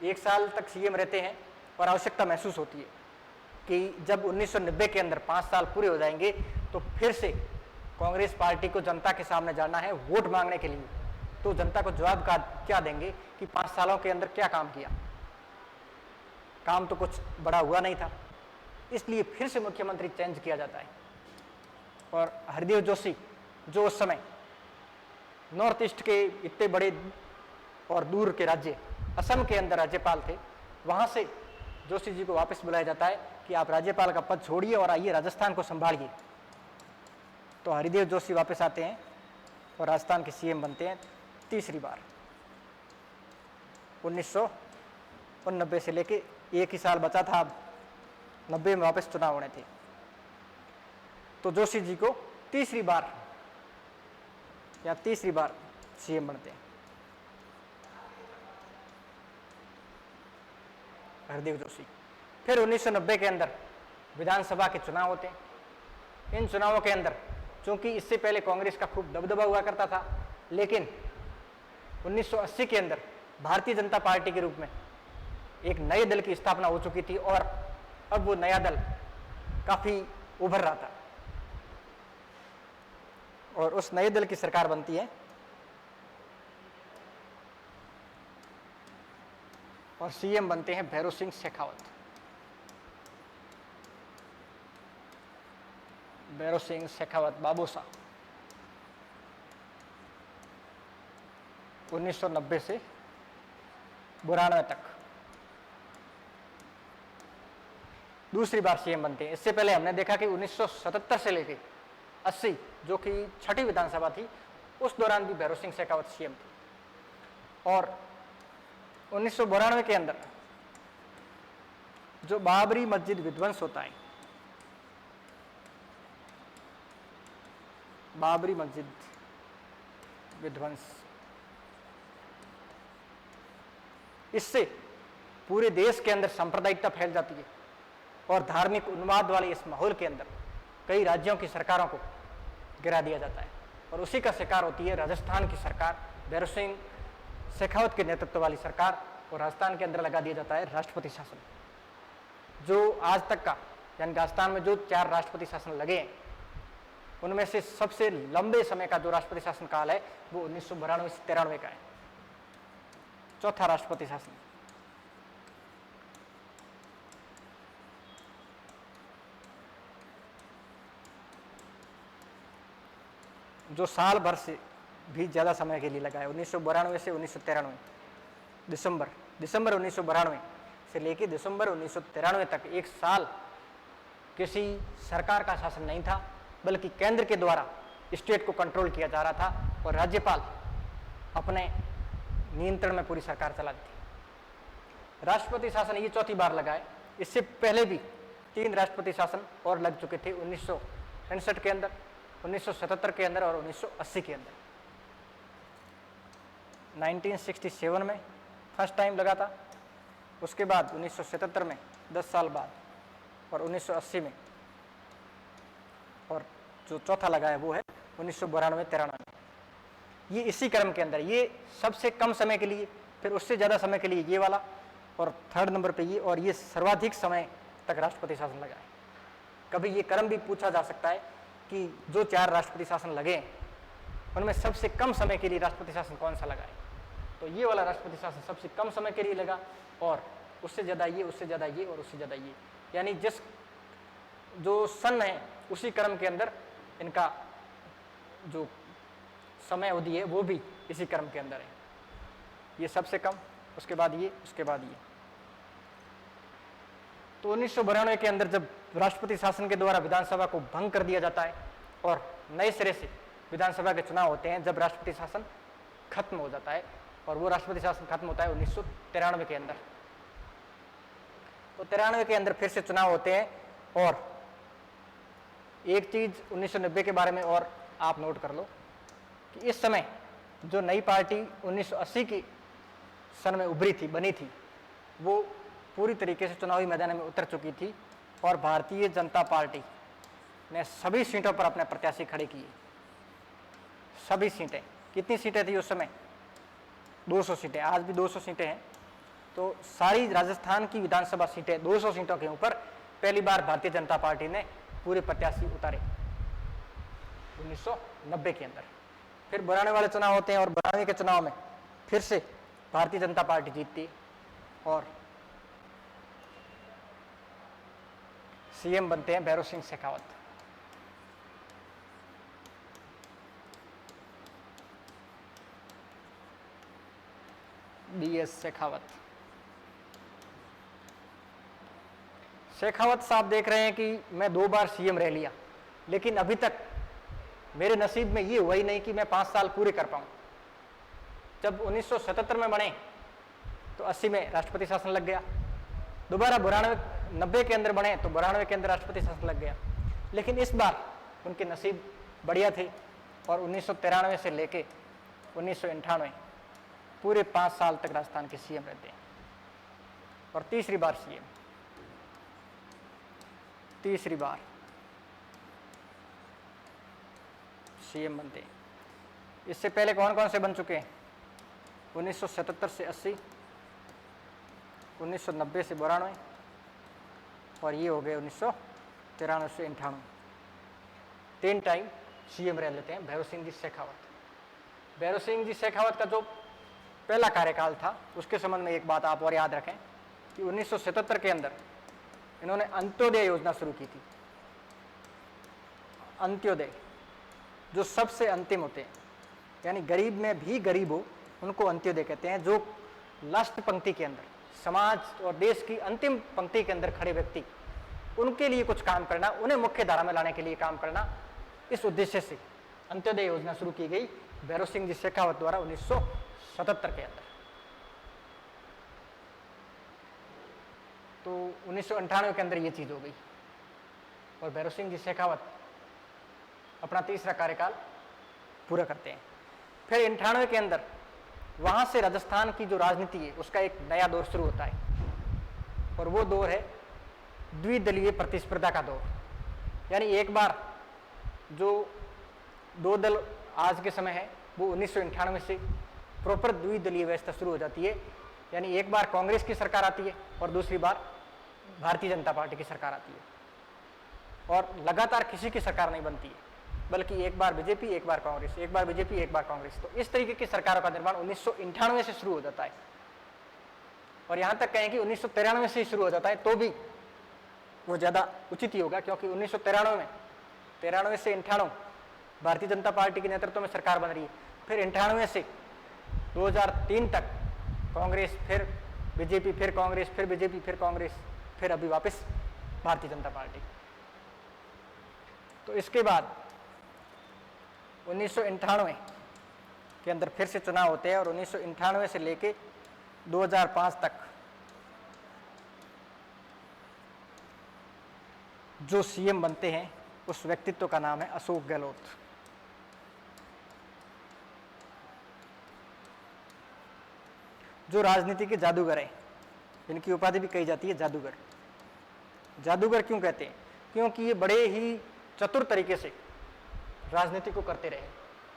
1 साल तक सीएम रहते हैं और आवश्यकता महसूस होती है कि जब 1990 के अंदर 5 साल पूरे हो जाएंगे तो फिर से कांग्रेस पार्टी को जनता के सामने जाना है वोट मांगने के लिए। तो जनता को जवाब क्या देंगे कि 5 सालों के अंदर क्या काम किया? काम तो कुछ बड़ा हुआ नहीं था। इसलिए फिर से मुख्यमंत्री चेंज किया जाता है। और हरदेव जोशी जो उस समय नॉर्थ ईस्ट के इतने बड़े और दूर के राज्य असम के अंदर राज्यपाल थे, वहां से जोशी जी को वापस बुलाया जाता है कि आप राज्यपाल का पद छोड़िए और आइए राजस्थान को संभालिए। तो हरिदेव जोशी वापस आते हैं और राजस्थान के सीएम बनते हैं तीसरी बार। 1990 से लेके एक ही साल बचा था, अब 90 में वापस चुनाव होने थे। तो जोशी जी को तीसरी बार सीएम बनते हैं हरदेव जोशी। फिर 1990 के अंदर विधानसभा के चुनाव होते हैं। इन चुनावों के अंदर चूंकि इससे पहले कांग्रेस का खूब दबदबा हुआ करता था, लेकिन 1980 के अंदर भारतीय जनता पार्टी के रूप में एक नए दल की स्थापना हो चुकी थी और अब वो नया दल काफी उभर रहा था और उस नए दल की सरकार बनती है और सीएम बनते हैं भैरों सिंह शेखावत। भैरों सिंह शेखावत बाबू साहब 1990 से 92 तक दूसरी बार सीएम बनते हैं। इससे पहले हमने देखा कि 1977 से लेकर 80 जो कि छठी विधानसभा थी, उस दौरान भी भैरों सिंह शेखावत सीएम थे। और 1992 के अंदर जो बाबरी मस्जिद विध्वंस होता है, बाबरी मस्जिद विध्वंस, इससे पूरे देश के अंदर सांप्रदायिकता फैल जाती है और धार्मिक उन्माद वाले इस माहौल के अंदर कई राज्यों की सरकारों को गिरा दिया जाता है और उसी का शिकार होती है राजस्थान की सरकार, भैरों सिंह शेखावत के नेतृत्व वाली सरकार। और राजस्थान के अंदर लगा दिया जाता है राष्ट्रपति शासन, जो आज तक का, यानी राजस्थान में जो 4 राष्ट्रपति शासन लगे हैं उनमें से सबसे लंबे समय का जो राष्ट्रपति शासन काल है वो 1992 से 93 का है, चौथा राष्ट्रपति शासन। जो साल भर से भी ज्यादा समय के लिए लगा है, 1992 से 1993 दिसंबर 1992 से लेकर दिसंबर 1993 तक एक साल किसी सरकार का शासन नहीं था, बल्कि केंद्र के द्वारा स्टेट को कंट्रोल किया जा रहा था और राज्यपाल अपने नियंत्रण में पूरी सरकार चलाती थी। राष्ट्रपति शासन ये चौथी बार लगा है। इससे पहले भी 3 राष्ट्रपति शासन और लग चुके थे, 1967 के अंदर, 1977 के अंदर और 1980 के अंदर। 1967 में फर्स्ट टाइम लगा था, उसके बाद 1977 में 10 साल बाद और 1980 में, और जो चौथा लगा है वो है 1992-93 में। ये इसी क्रम के अंदर, ये सबसे कम समय के लिए, फिर उससे ज़्यादा समय के लिए ये वाला, और 3rd नंबर पे ये, और ये सर्वाधिक समय तक राष्ट्रपति शासन लगा है। कभी ये क्रम भी पूछा जा सकता है कि जो 4 राष्ट्रपति शासन लगे उनमें सबसे कम समय के लिए राष्ट्रपति शासन कौन सा लगा है, तो ये वाला राष्ट्रपति शासन सबसे कम समय के लिए लगा, और उससे ज़्यादा ये, उससे ज़्यादा ये, और उससे ज़्यादा ये, यानी जिस जो सन है उसी क्रम के अंदर इनका जो समय अवधि है वो भी इसी क्रम के अंदर है। ये सबसे कम, उसके बाद ये, उसके बाद ये। तो 1992 के अंदर जब राष्ट्रपति शासन के द्वारा विधानसभा को भंग कर दिया जाता है और नए सिरे से विधानसभा के चुनाव होते हैं, जब राष्ट्रपति शासन खत्म हो जाता है, और वो राष्ट्रपति शासन खत्म होता है 1993 के अंदर। तो 93 के अंदर फिर से चुनाव होते हैं, और एक चीज 1990 के बारे में और आप नोट कर लो कि इस समय जो नई पार्टी 1980 की सन में उभरी थी, बनी थी, वो पूरी तरीके से चुनावी मैदान में उतर चुकी थी और भारतीय जनता पार्टी ने सभी सीटों पर अपने प्रत्याशी खड़े किए। सभी सीटें, कितनी सीटें थी उस समय? 200 सीटें, आज भी 200 सीटें हैं। तो सारी राजस्थान की विधानसभा सीटें, 200 सीटों के ऊपर पहली बार भारतीय जनता पार्टी ने पूरे प्रत्याशी उतारे 1990 के अंदर। फिर 92 वाले चुनाव होते हैं और 92 के चुनाव में फिर से भारतीय जनता पार्टी जीतती है और सीएम बनते हैं भैरव सिंह शेखावत। BS शेखावत। शेखावत साहब देख रहे हैं कि मैं 2 बार सीएम रह लिया, लेकिन अभी तक मेरे नसीब में ये हुआ ही नहीं कि मैं 5 साल पूरे कर पाऊं। जब 1977 में बने तो 80 में राष्ट्रपति शासन लग गया, दोबारा 90 के अंदर बने तो 92 के अंदर राष्ट्रपति शासन लग गया। लेकिन इस बार उनके नसीब बढ़िया थे और 1993 से लेके 1998 पूरे 5 साल तक राजस्थान के सीएम रहते हैं और तीसरी बार सीएम बनते हैं। इससे पहले कौन कौन से बन चुके हैं? 1977 से 80, 1990 से 92 और ये हो गए 1993 से 98। 3 टाइम सीएम रह लेते हैं भैरव सिंह जी शेखावत। भैरव सिंह जी शेखावत का जो पहला कार्यकाल था उसके संबंध में एक बात आप और याद रखें कि 1977 के अंदर इन्होंने अंत्योदय योजना शुरू की थी। अंत्योदय जो सबसे अंतिम होते हैं, यानी गरीब में भी गरीब हो उनको अंत्योदय कहते हैं। जो लास्ट पंक्ति के अंदर, समाज और देश की अंतिम पंक्ति के अंदर खड़े व्यक्ति, उनके लिए कुछ काम करना, उन्हें मुख्य धारा में लाने के लिए काम करना, इस उद्देश्य से अंत्योदय योजना शुरू की गई भैरव सिंह जी शेखावत द्वारा 1977 के अंदर। तो 1998 के अंदर ये चीज हो गई और भैरव सिंह जी शेखावत अपना तीसरा कार्यकाल पूरा करते हैं। फिर 98 के अंदर वहां से राजस्थान की जो राजनीति है उसका एक नया दौर शुरू होता है और वो दौर है द्विदलीय प्रतिस्पर्धा का दौर। यानी एक बार जो 2 दल आज के समय है वो 1998 से प्रॉपर द्विदलीय व्यवस्था शुरू हो जाती है। यानी एक बार कांग्रेस की सरकार आती है और दूसरी बार भारतीय जनता पार्टी की सरकार आती है और लगातार किसी की सरकार नहीं बनती है, बल्कि एक बार बीजेपी, एक बार कांग्रेस, एक बार बीजेपी, एक बार कांग्रेस। तो इस तरीके की सरकारों का निर्माण 1998 से शुरू हो जाता है और यहां तक कहें कि 1993 से ही शुरू हो जाता है तो भी वो ज्यादा उचित ही होगा, क्योंकि 1993 में 93 से 98 भारतीय जनता पार्टी के नेतृत्व में सरकार बन रही है। फिर 98 से 2003 तक कांग्रेस, फिर बीजेपी, फिर कांग्रेस, फिर बीजेपी, फिर कांग्रेस, फिर अभी वापस भारतीय जनता पार्टी। तो इसके बाद 1998 के अंदर फिर से चुनाव होते हैं और 1998 से लेके 2005 तक जो सीएम बनते हैं उस व्यक्तित्व का नाम है अशोक गहलोत। जो राजनीति के जादूगर हैं, इनकी उपाधि भी कही जाती है जादूगर। जादूगर क्यों कहते हैं? क्योंकि ये बड़े ही चतुर तरीके से राजनीति को करते रहे।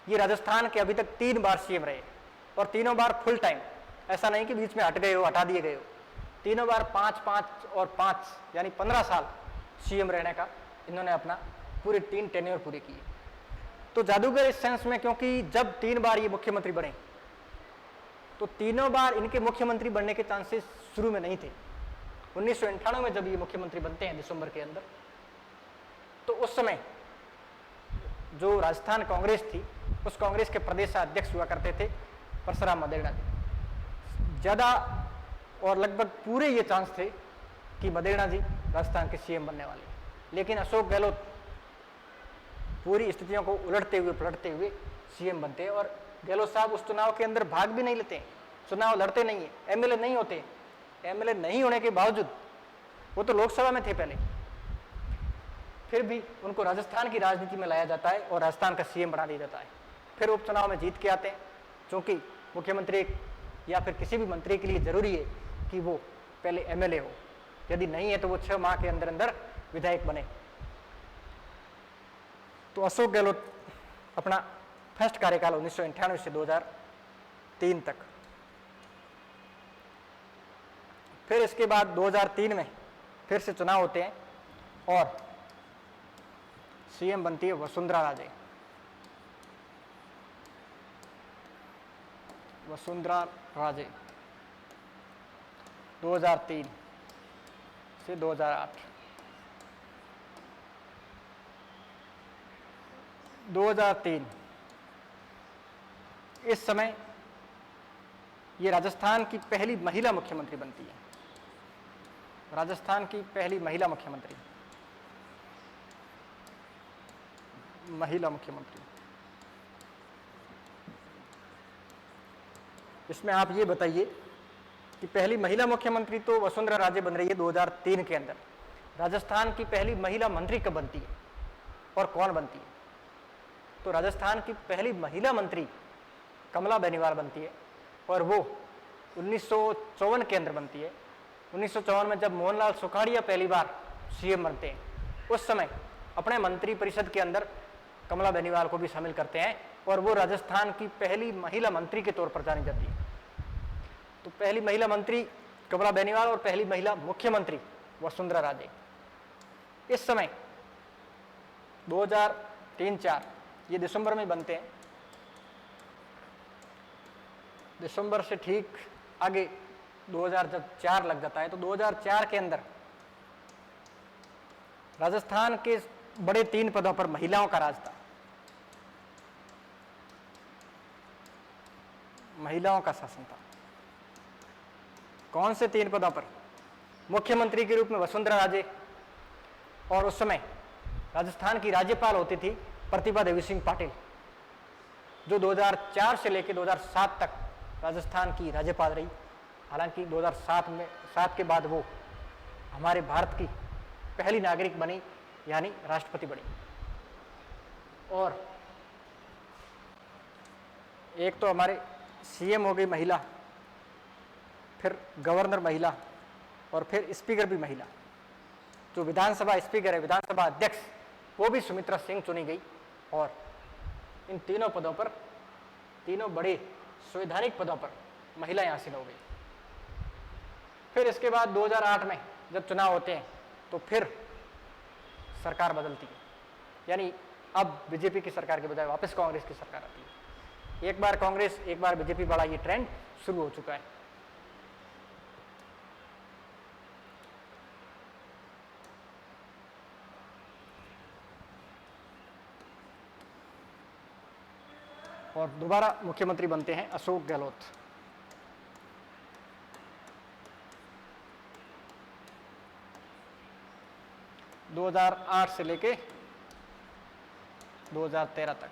ये राजस्थान के अभी तक 3 बार सीएम रहे और तीनों बार फुल टाइम, ऐसा नहीं कि बीच में हट गए हो, हटा दिए गए हो। तीनों बार 5-5 और 5 यानी 15 साल सीएम रहने का इन्होंने अपना पूरे 3 टेन्योर पूरे किए। तो जादूगर इस सेंस में, क्योंकि जब 3 बार ये मुख्यमंत्री बने तो तीनों बार इनके मुख्यमंत्री बनने के चांसेस शुरू में नहीं थे। 1998 में जब ये मुख्यमंत्री बनते हैं दिसंबर के अंदर, तो उस समय जो राजस्थान कांग्रेस थी उस कांग्रेस के प्रदेश अध्यक्ष हुआ करते थे परशुराम मदेरणा जी। ज्यादा और लगभग पूरे ये चांस थे कि मदेरणा जी राजस्थान के सीएम बनने वाले, लेकिन अशोक गहलोत पूरी स्थितियों को उलटते हुए पलटते हुए सीएम बनते हैं। और गहलोत साहब उस चुनाव के अंदर भाग भी नहीं लेते, चुनाव लड़ते नहीं है, एमएलए नहीं होते। एमएलए नहीं होने के बावजूद, वो तो लोकसभा में थे पहले, फिर भी उनको राजस्थान की राजनीति में लाया जाता है और राजस्थान का सीएम बना दिया जाता है। फिर उपचुनाव में जीत के आते हैं, क्योंकि मुख्यमंत्री या फिर किसी भी मंत्री के लिए जरूरी है कि वो पहले एमएलए हो, यदि नहीं है तो वो 6 माह के अंदर अंदर विधायक बने। तो अशोक गहलोत अपना फर्स्ट कार्यकाल 1998 से 2003 तक, फिर इसके बाद 2003 में फिर से चुनाव होते हैं और सीएम बनती है वसुंधरा राजे। वसुंधरा राजे 2003 से 2008। 2003 इस समय ये राजस्थान की पहली महिला मुख्यमंत्री बनती है। राजस्थान की पहली महिला मुख्यमंत्री इसमें आप ये बताइए कि पहली महिला मुख्यमंत्री तो वसुंधरा राजे बन रही है 2003 के अंदर। राजस्थान की पहली महिला मंत्री कब बनती है और कौन बनती है? तो राजस्थान की पहली महिला मंत्री कमला बेनीवाल बनती है और वो 1954 के अंदर बनती है। 1954 में जब मोहनलाल सुखाड़िया पहली बार सीएम बनते हैं, उस समय अपने मंत्री परिषद के अंदर कमला बेनीवाल को भी शामिल करते हैं और वो राजस्थान की पहली महिला मंत्री के तौर पर जानी जाती है। तो पहली महिला मंत्री कमला बेनीवाल और पहली महिला मुख्यमंत्री वसुंधरा राजे। इस समय 2003-04 ये दिसंबर में बनते हैं। दिसंबर से ठीक आगे 2004 लग जाता है, तो 2004 के अंदर राजस्थान के बड़े 3 पदों पर महिलाओं का राज था, महिलाओं का शासन था। कौन से 3 पदों पर? मुख्यमंत्री के रूप में वसुंधरा राजे, और उस समय राजस्थान की राज्यपाल होती थी प्रतिभा देवी सिंह पाटिल, जो 2004 से लेकर 2007 तक राजस्थान की राज्यपाल रही। हालांकि 2007 के बाद वो हमारे भारत की पहली नागरिक बनी, यानी राष्ट्रपति बनी। और एक तो हमारे सीएम हो गई महिला, फिर गवर्नर महिला, और फिर स्पीकर भी महिला। जो विधानसभा स्पीकर है, विधानसभा अध्यक्ष, वो भी सुमित्रा सिंह चुनी गई। और इन तीनों पदों पर, तीनों बड़े संवैधानिक पदों पर महिलाएं हासिल हो गई। फिर इसके बाद 2008 में जब चुनाव होते हैं तो फिर सरकार बदलती है, यानी अब बीजेपी की सरकार के बजाय वापस कांग्रेस की सरकार आती है। एक बार कांग्रेस, एक बार बीजेपी वाला ये ट्रेंड शुरू हो चुका है। और दोबारा मुख्यमंत्री बनते हैं अशोक गहलोत। - 2008 से लेके 2013 तक।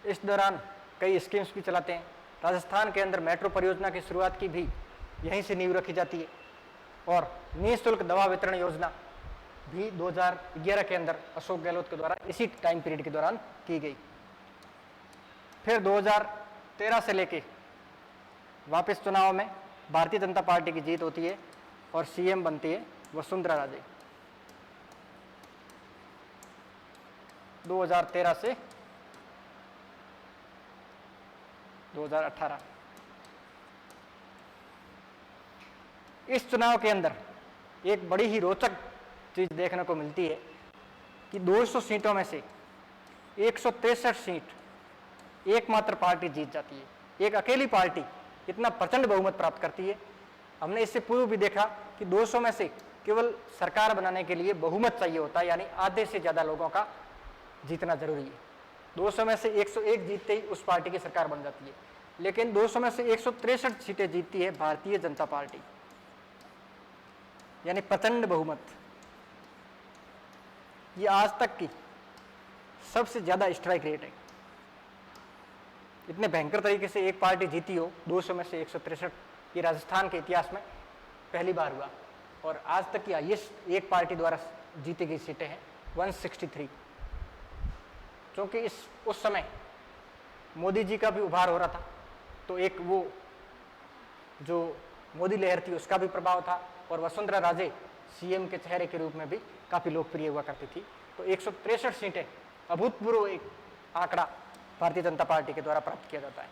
इस दौरान कई स्कीम्स भी चलाते हैं। राजस्थान के अंदर मेट्रो परियोजना की शुरुआत की भी यहीं से नींव रखी जाती है, और निःशुल्क दवा वितरण योजना भी 2011 के अंदर अशोक गहलोत के द्वारा इसी टाइम पीरियड के दौरान की गई। फिर 2013 से लेके वापस चुनाव में भारतीय जनता पार्टी की जीत होती है और सीएम बनती है वसुंधरा राजे। 2013 से 2018। इस चुनाव के अंदर एक बड़ी ही रोचक चीज देखने को मिलती है कि 200 सीटों में से 163 सीट एकमात्र पार्टी जीत जाती है। एक अकेली पार्टी इतना प्रचंड बहुमत प्राप्त करती है। हमने इससे पूर्व भी देखा कि 200 में से केवल सरकार बनाने के लिए बहुमत चाहिए होता है, यानी आधे से ज्यादा लोगों का जीतना जरूरी है। 200 में से 101 जीतते ही उस पार्टी की सरकार बन जाती है, लेकिन 200 में से 163 सीटें जीतती है भारतीय जनता पार्टी, यानी प्रचंड बहुमत। ये आज तक की सबसे ज्यादा स्ट्राइक रेट है। इतने भयंकर तरीके से एक पार्टी जीती हो 200 में से 163, ये राजस्थान के इतिहास में पहली बार हुआ। और आज तक की हाईएस्ट एक पार्टी द्वारा जीती गई सीटें हैं 163। क्योंकि उस समय मोदी जी का भी उभार हो रहा था, तो एक वो जो मोदी लहर थी उसका भी प्रभाव था, और वसुंधरा राजे सीएम के चेहरे के रूप में भी काफी लोकप्रिय हुआ करती थी। तो 163 सीटें अभूतपूर्व एक आंकड़ा भारतीय जनता पार्टी के द्वारा प्राप्त किया जाता है।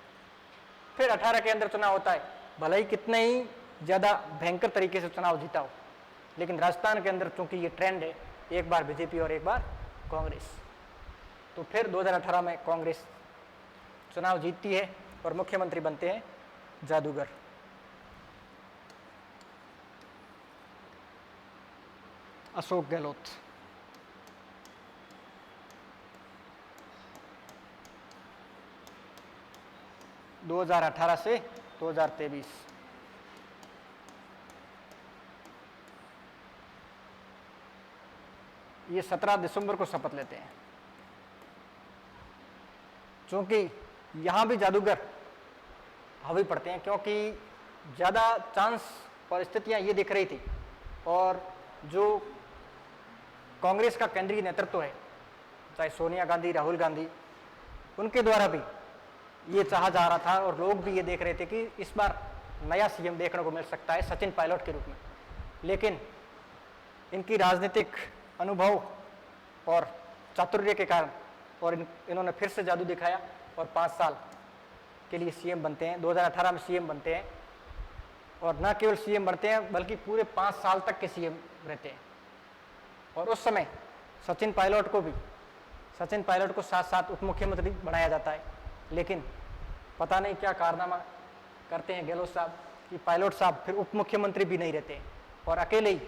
फिर 18 के अंदर चुनाव होता है। भले ही कितने ही ज्यादा भयंकर तरीके से चुनाव जीता हो, लेकिन राजस्थान के अंदर चूंकि ये ट्रेंड है, एक बार बीजेपी और एक बार कांग्रेस, तो फिर 2018 में कांग्रेस चुनाव जीतती है और मुख्यमंत्री बनते हैं जादूगर। अशोक गहलोत। – 2018 से 2023 ये 17 दिसंबर को शपथ लेते हैं। क्योंकि यहां भी जादूगर हावी पड़ते हैं, क्योंकि ज़्यादा चांस और स्थितियां ये दिख रही थी, और जो कांग्रेस का केंद्रीय नेतृत्व है, चाहे सोनिया गांधी, राहुल गांधी, उनके द्वारा भी ये चाहा जा रहा था और लोग भी ये देख रहे थे कि इस बार नया सीएम देखने को मिल सकता है सचिन पायलट के रूप में। लेकिन इनकी राजनीतिक अनुभव और चातुर्य के कारण और इन्होंने फिर से जादू दिखाया और 5 साल के लिए सीएम बनते हैं। 2018 में सीएम बनते हैं, और न केवल सीएम बनते हैं बल्कि पूरे 5 साल तक के सीएम रहते हैं। और उस समय सचिन पायलट को साथ साथ उप मुख्यमंत्री बनाया जाता है। लेकिन पता नहीं क्या कारनामा करते हैं गहलोत साहब कि पायलट साहब फिर उप मुख्यमंत्री भी नहीं रहते और अकेले ही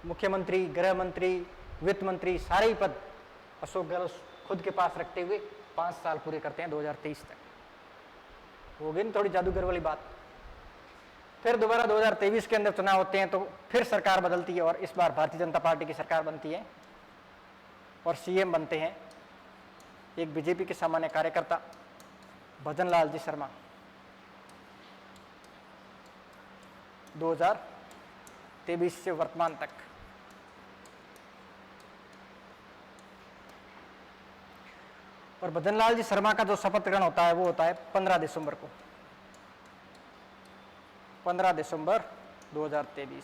मुख्यमंत्री, गृह मंत्री, वित्त मंत्री सारे ही पद अशोक गहलोत खुद के पास रखते हुए 5 साल पूरे करते हैं 2023 तक। हो गई ना थोड़ी जादूगर वाली बात। फिर दोबारा 2023 के अंदर चुनाव होते हैं तो फिर सरकार बदलती है और इस बार भारतीय जनता पार्टी की सरकार बनती है और सीएम बनते हैं एक बीजेपी के सामान्य कार्यकर्ता भजन लाल जी शर्मा। 2023 से वर्तमान तक। और भजन लाल जी शर्मा का जो शपथ ग्रहण होता है वो होता है 15 दिसंबर को, 15 दिसंबर 2023।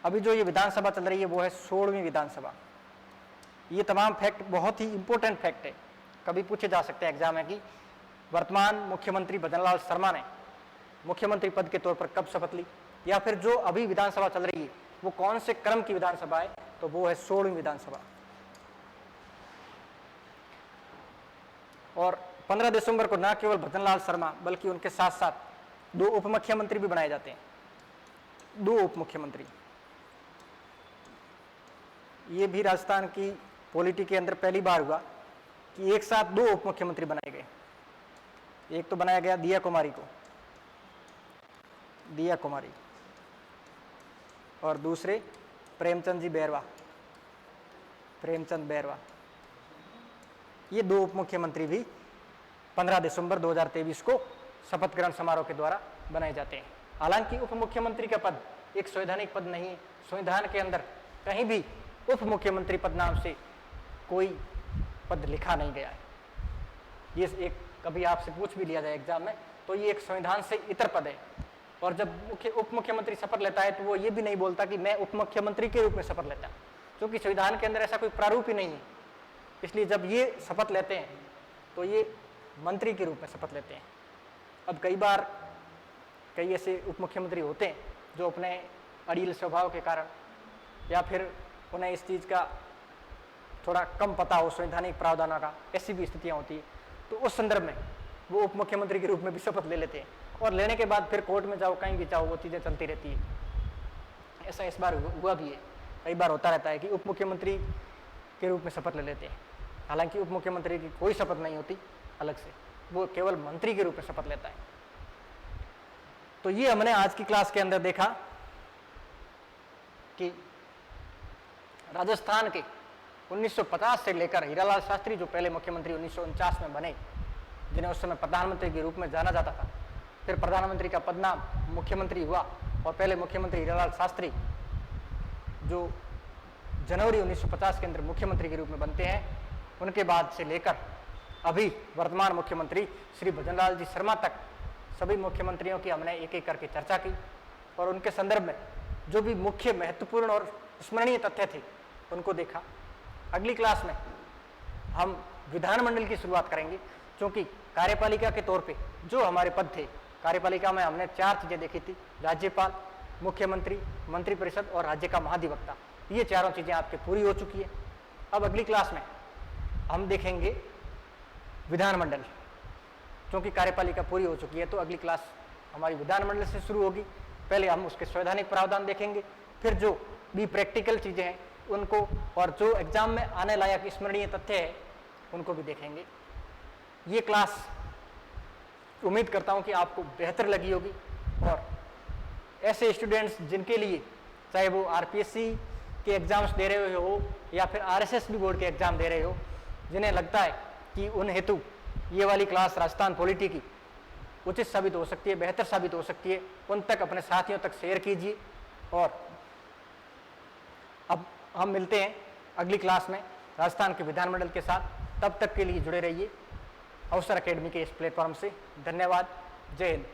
अभी जो ये विधानसभा चल रही है वो है 16वीं विधानसभा। ये तमाम फैक्ट बहुत ही इंपॉर्टेंट फैक्ट है, कभी पूछे जा सकते हैं एग्जाम में कि वर्तमान मुख्यमंत्री भजन लाल शर्मा ने मुख्यमंत्री पद के तौर पर कब शपथ ली, या फिर जो अभी विधानसभा चल रही है वो कौन से क्रम की विधानसभा है, तो वो है 16वीं विधानसभा। और 15 दिसंबर को न केवल भजन लाल शर्मा बल्कि उनके साथ साथ 2 उप मुख्यमंत्री भी बनाए जाते हैं। 2 उप मुख्यमंत्री, ये भी राजस्थान की पॉलिटी के अंदर पहली बार हुआ कि एक साथ 2 उप मुख्यमंत्री बनाए गए। एक तो बनाया गया दिया कुमारी और दूसरे प्रेमचंद बैरवा। ये 2 उप मुख्यमंत्री भी 15 दिसंबर 2023 को शपथ ग्रहण समारोह के द्वारा बनाए जाते हैं। हालांकि उप मुख्यमंत्री का पद एक संवैधानिक पद नहीं है, संविधान के अंदर कहीं भी उप मुख्यमंत्री पद नाम से कोई पद लिखा नहीं गया है। ये एक कभी आपसे पूछ भी लिया जाए एग्जाम में तो ये एक संविधान से इतर पद है। और जब उप मुख्यमंत्री शपथ लेता है तो वो ये भी नहीं बोलता कि मैं उप मुख्यमंत्री के रूप में शपथ लेता हूँ, क्योंकि संविधान के अंदर ऐसा कोई प्रारूप ही नहीं है। इसलिए जब ये शपथ लेते हैं तो ये मंत्री के रूप में शपथ लेते हैं। अब कई ऐसे उप मुख्यमंत्री होते हैं जो अपने अड़ियल स्वभाव के कारण या फिर उन्हें इस चीज़ का थोड़ा कम पता हो संवैधानिक प्रावधानों का, ऐसी भी स्थितियाँ होती है। तो उस संदर्भ में वो उप मुख्यमंत्री के रूप में भी शपथ ले लेते हैं और लेने के बाद फिर कोर्ट में जाओ, कहीं भी जाओ, वो चीज़ें चलती रहती है। ऐसा इस बार हुआ भी है, कई बार होता रहता है कि उप मुख्यमंत्री के रूप में शपथ ले लेते हैं। हालांकि उप मुख्यमंत्री की कोई शपथ नहीं होती अलग से, वो केवल मंत्री के रूप में शपथ लेता है। तो ये हमने आज की क्लास के अंदर देखा कि राजस्थान के 1950 से लेकर हीरालाल शास्त्री जो पहले मुख्यमंत्री 1949 में बने, जिन्हें उस समय प्रधानमंत्री के रूप में जाना जाता था, फिर प्रधानमंत्री का पदनाम मुख्यमंत्री हुआ और पहले मुख्यमंत्री हीरालाल शास्त्री जो जनवरी 1950 के अंदर मुख्यमंत्री के रूप में बनते हैं, उनके बाद से लेकर अभी वर्तमान मुख्यमंत्री श्री भजन लाल जी शर्मा तक सभी मुख्यमंत्रियों की हमने एक एक करके चर्चा की और उनके संदर्भ में जो भी मुख्य महत्वपूर्ण और स्मरणीय तथ्य थे उनको देखा। अगली क्लास में हम विधानमंडल की शुरुआत करेंगे, क्योंकि कार्यपालिका के तौर पे जो हमारे पद थे, कार्यपालिका में हमने 4 चीज़ें देखी थी, राज्यपाल, मुख्यमंत्री, मंत्रिपरिषद और राज्य का महाधिवक्ता। ये चारों चीज़ें आपके पूरी हो चुकी है। अब अगली क्लास में हम देखेंगे विधानमंडल, क्योंकि कार्यपालिका पूरी हो चुकी है तो अगली क्लास हमारी विधानमंडल से शुरू होगी। पहले हम उसके संवैधानिक प्रावधान देखेंगे, फिर जो भी प्रैक्टिकल चीज़ें हैं उनको, और जो एग्जाम में आने लायक स्मरणीय तथ्य है उनको भी देखेंगे। ये क्लास उम्मीद करता हूँ कि आपको बेहतर लगी होगी, और ऐसे स्टूडेंट्स जिनके लिए, चाहे वो आरपीएससी के एग्जाम्स दे रहे हो या फिर आरएसएस बोर्ड के एग्जाम दे रहे हो, जिन्हें लगता है कि उन हेतु ये वाली क्लास राजस्थान पॉलिटी की उचित साबित हो सकती है, बेहतर साबित हो सकती है, उन तक अपने साथियों तक शेयर कीजिए। और अब हम मिलते हैं अगली क्लास में राजस्थान के विधानमंडल के साथ। तब तक के लिए जुड़े रहिए अवसर एकेडमी के इस प्लेटफॉर्म से। धन्यवाद। जय हिंद।